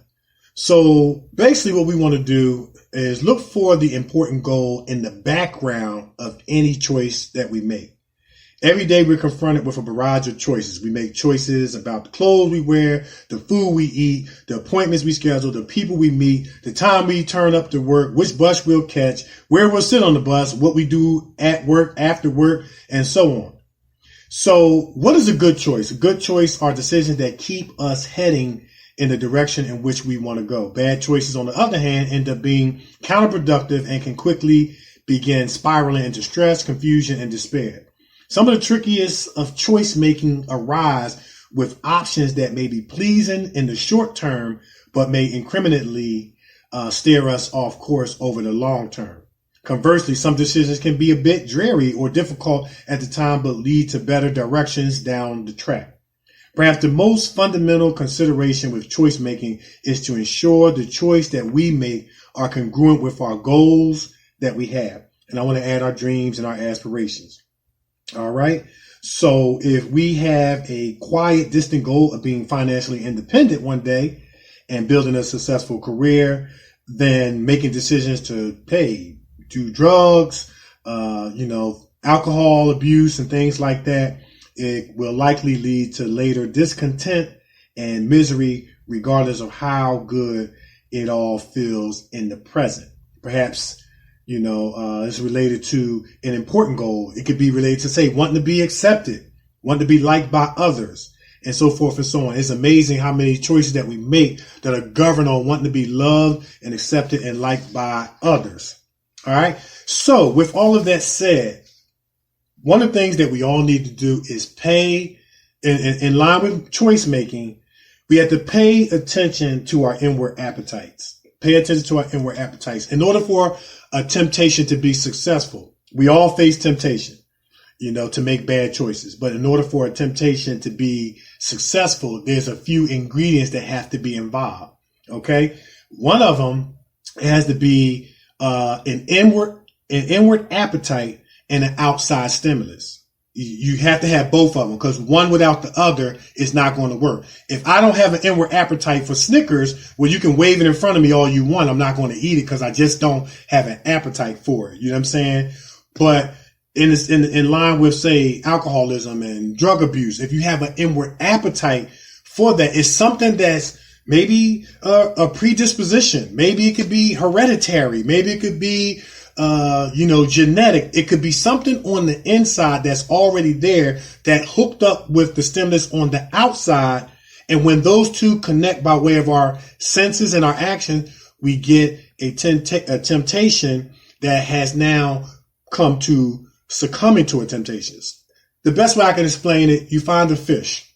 So basically what we want to do is look for the important goal in the background of any choice that we make. Every day we're confronted with a barrage of choices. We make choices about the clothes we wear, the food we eat, the appointments we schedule, the people we meet, the time we turn up to work, which bus we'll catch, where we'll sit on the bus, what we do at work, after work, and so on. So what is a good choice? A good choice are decisions that keep us heading in the direction in which we want to go. Bad choices, on the other hand, end up being counterproductive and can quickly begin spiraling into stress, confusion, and despair. Some of the trickiest of choice making arise with options that may be pleasing in the short term, but may incriminately steer us off course over the long term. Conversely, some decisions can be a bit dreary or difficult at the time, but lead to better directions down the track. Perhaps the most fundamental consideration with choice making is to ensure the choice that we make are congruent with our goals that we have. And I want to add our dreams and our aspirations. All right. So if we have a quiet, distant goal of being financially independent one day and building a successful career, then making decisions to do drugs, alcohol abuse and things like that, it will likely lead to later discontent and misery, regardless of how good it all feels in the present. Perhaps it's related to an important goal. It could be related to, say, wanting to be accepted, wanting to be liked by others, and so forth and so on. It's amazing how many choices that we make that are governed on wanting to be loved and accepted and liked by others. All right. So with all of that said, one of the things that we all need to do is pay, in line with choice making, we have to pay attention to our inward appetites. Pay attention to our inward appetites. In order for a temptation to be successful, we all face temptation, to make bad choices. But in order for a temptation to be successful, there's a few ingredients that have to be involved. Okay. One of them has to be an inward appetite and an outside stimulus. You have to have both of them, because one without the other is not going to work. If I don't have an inward appetite for Snickers, well, you can wave it in front of me all you want. I'm not going to eat it because I just don't have an appetite for it. You know what I'm saying? But in line with, say, alcoholism and drug abuse, if you have an inward appetite for that, it's something that's maybe a predisposition. Maybe it could be hereditary. Maybe it could be genetic. It could be something on the inside that's already there that hooked up with the stimulus on the outside. And when those two connect by way of our senses and our action, we get a temptation that has now come to succumbing to a temptation. The best way I can explain it, you find a fish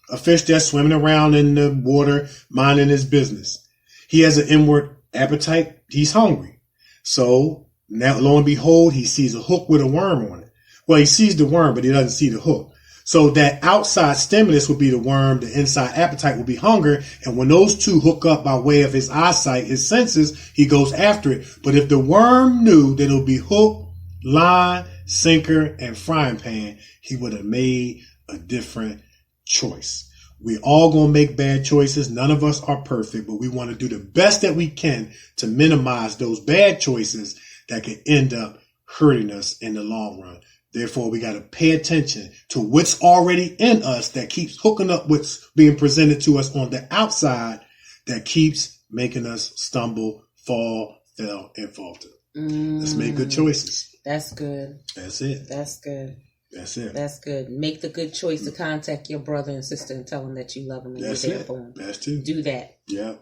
that's swimming around in the water, minding his business. He has an inward appetite. He's hungry. So now, lo and behold, he sees a hook with a worm on it. Well, he sees the worm, but he doesn't see the hook. So that outside stimulus would be the worm. The inside appetite will be hunger. And when those two hook up by way of his eyesight, his senses, he goes after it. But if the worm knew that it would be hook, line, sinker, and frying pan, he would have made a different choice. We all gonna make bad choices. None of us are perfect, but we want to do the best that we can to minimize those bad choices that can end up hurting us in the long run. Therefore, we got to pay attention to what's already in us that keeps hooking up what's being presented to us on the outside that keeps making us stumble, fall, fail, and falter. Let's make good choices. That's good. That's it. That's good. That's it. That's good. Make the good choice to contact your brother and sister and tell them that you love them and you're there for them. That's true. Do that. Yeah.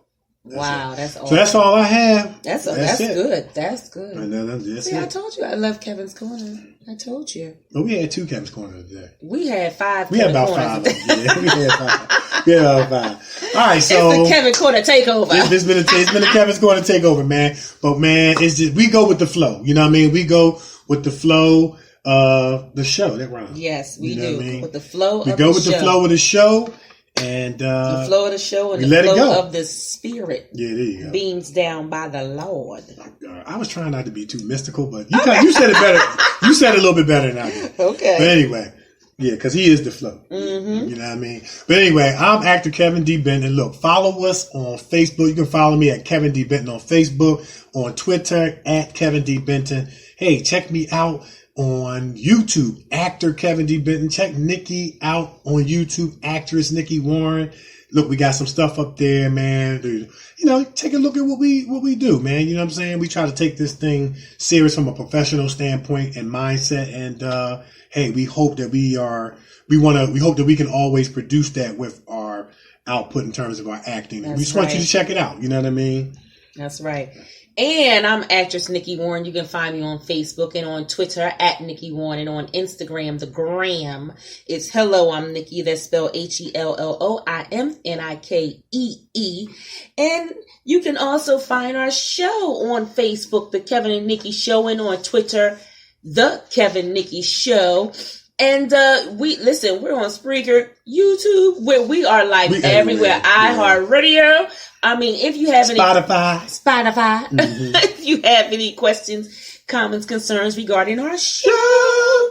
Wow, that's all. So that's all I have. That's good. That's good. That's See, it. I told you I love Kevin's Corner. I told you. Well, we had 2 Kevin's Corner today. We had 5. We had about 5. Yeah, we had 5. We had about 5. All right, so it's the Kevin Corner takeover. It's been a Kevin's Corner takeover, man. But man, it's just we go with the flow. You know what I mean? We go with the flow of the show. That rhymes. Yes, we do. What I mean? With the flow. We go with the flow of the show. And the flow of the show and the flow of the spirit beams down by the Lord. I was trying not to be too mystical, but you said it better. You said it a little bit better than I did. Okay. But anyway, yeah, because he is the flow. Mm-hmm. You know what I mean? But anyway, I'm actor Kevin D. Benton. Look, follow us on Facebook. You can follow me at Kevin D. Benton on Facebook, on Twitter at Kevin D. Benton. Hey, check me out on YouTube, actor Kevin D. Benton. Check Nikee out on YouTube, actress Nikee Warren. Look, we got some stuff up there, man. Dude, you know, take a look at what we do, man. You know what I'm saying? We try to take this thing serious from a professional standpoint and mindset. And hey, we hope that we hope that we can always produce that with our output in terms of our acting. We just want you to check it out. You know what I mean? That's right. And I'm actress Nikee Warren. You can find me on Facebook and on Twitter at Nikee Warren, and on Instagram, the gram. It's Hello, I'm Nikee. That's spelled HELLOIMNIKEE. And you can also find our show on Facebook, The Kevin and Nikee Show, and on Twitter, The Kevin Nikee Show. And we're on Spreaker, YouTube, where we are everywhere. iHeartRadio. I mean, if you have Spotify. Mm-hmm. If you have any questions, comments, concerns regarding our show,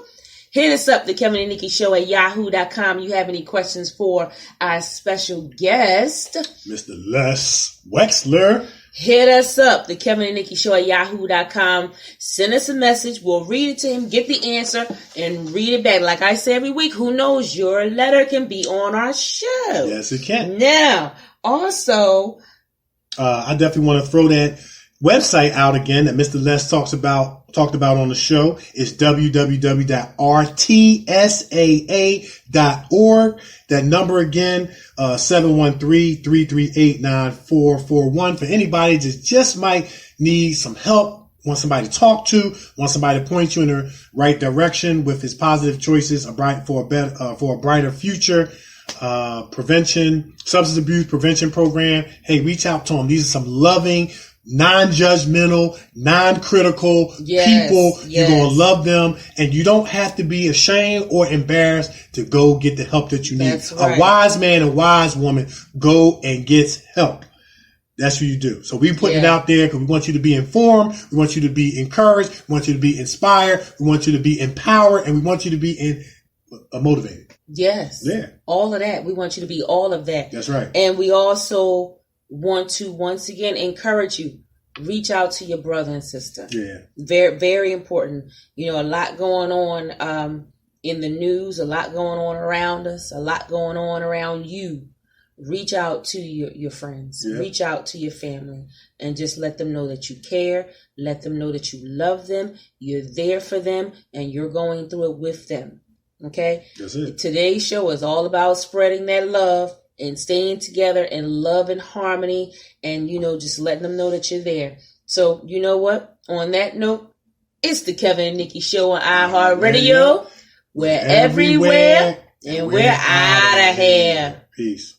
hit us up, the Kevin and Nikee Show at yahoo.com. You have any questions for our special guest, Mr. Les Wexler? Hit us up, the Kevin and Nikee Show at yahoo.com. Send us a message. We'll read it to him, get the answer, and read it back. Like I say every week, who knows? Your letter can be on our show. Yes, it can. Now, also, I definitely want to throw that website out again that Mr. Les talked about on the show. It's www.rtsaa.org. That number again, 713-338-9441. For anybody that just might need some help, want somebody to talk to, want somebody to point you in the right direction with his positive choices, for a brighter future. Substance abuse prevention program. Hey, reach out to them. These are some loving, non-judgmental, non-critical people. You're going to love them, and you don't have to be ashamed or embarrassed to go get the help that you need. That's right. A wise man, a wise woman, go and get help. That's what you do. So we put it out there because we want you to be informed. We want you to be encouraged. We want you to be inspired. We want you to be empowered, and we want you to be motivated. Yes. Yeah. All of that. We want you to be all of that. That's right. And we also want to once again encourage you. Reach out to your brother and sister. Yeah. Very, very important. You know, a lot going on in the news, a lot going on around us, a lot going on around you. Reach out to your friends. Yeah. Reach out to your family and just let them know that you care. Let them know that you love them. You're there for them and you're going through it with them. Okay? That's it. Today's show is all about spreading that love and staying together in love and harmony and, you know, just letting them know that you're there. So, you know what? On that note, it's the Kevin and Nikee Show on iHeartRadio. We're everywhere and we're out of here. Peace.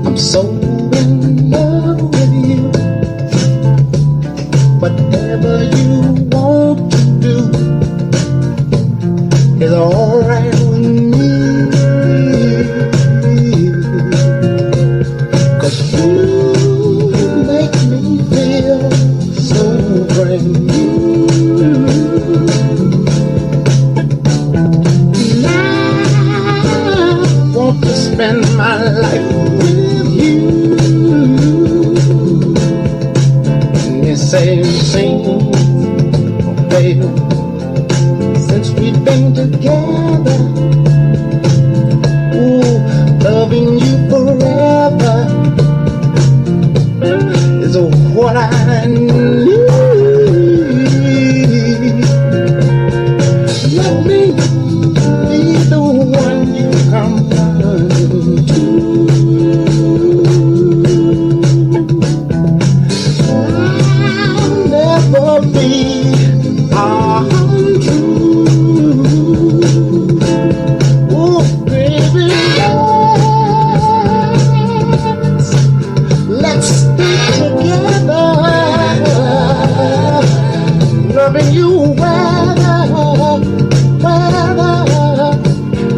I'm so in love with you. Whatever you want to do is alright with me. 'Cause you make me same scene, baby. Since we've been together, ooh, loving you forever is what I need. Let me be the one you come running to. I'll never be untrue. Oh, baby, let's stay together, loving you weather,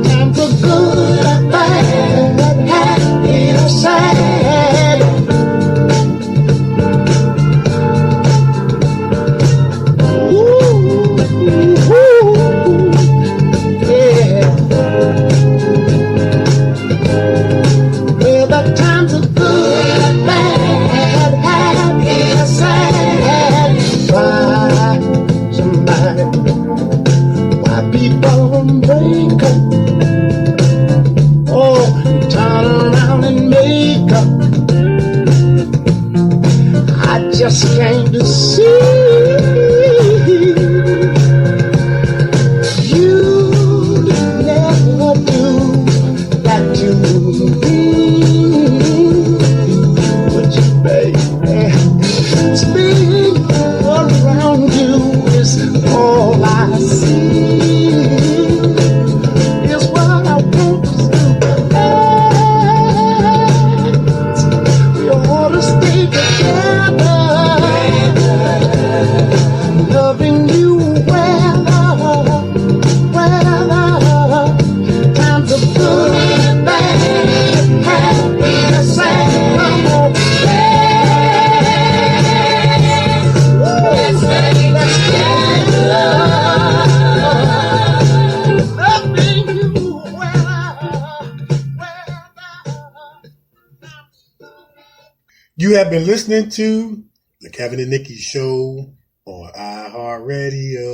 times are good and bad, happy or sad. Ooh, yeah. Well, the times are good and bad, happy or sad. Why somebody, why people break up? Oh, turn around and make up. I just came to see you never do that to me. Would you, baby? Spinning around you is all I see. Is what I want to do. We ought to stay together, loving you weather, times are good and bad, happy and sad. Come on, let's stay together, loving you You have been listening to the Kevin and Nikki Show on iHeartRadio.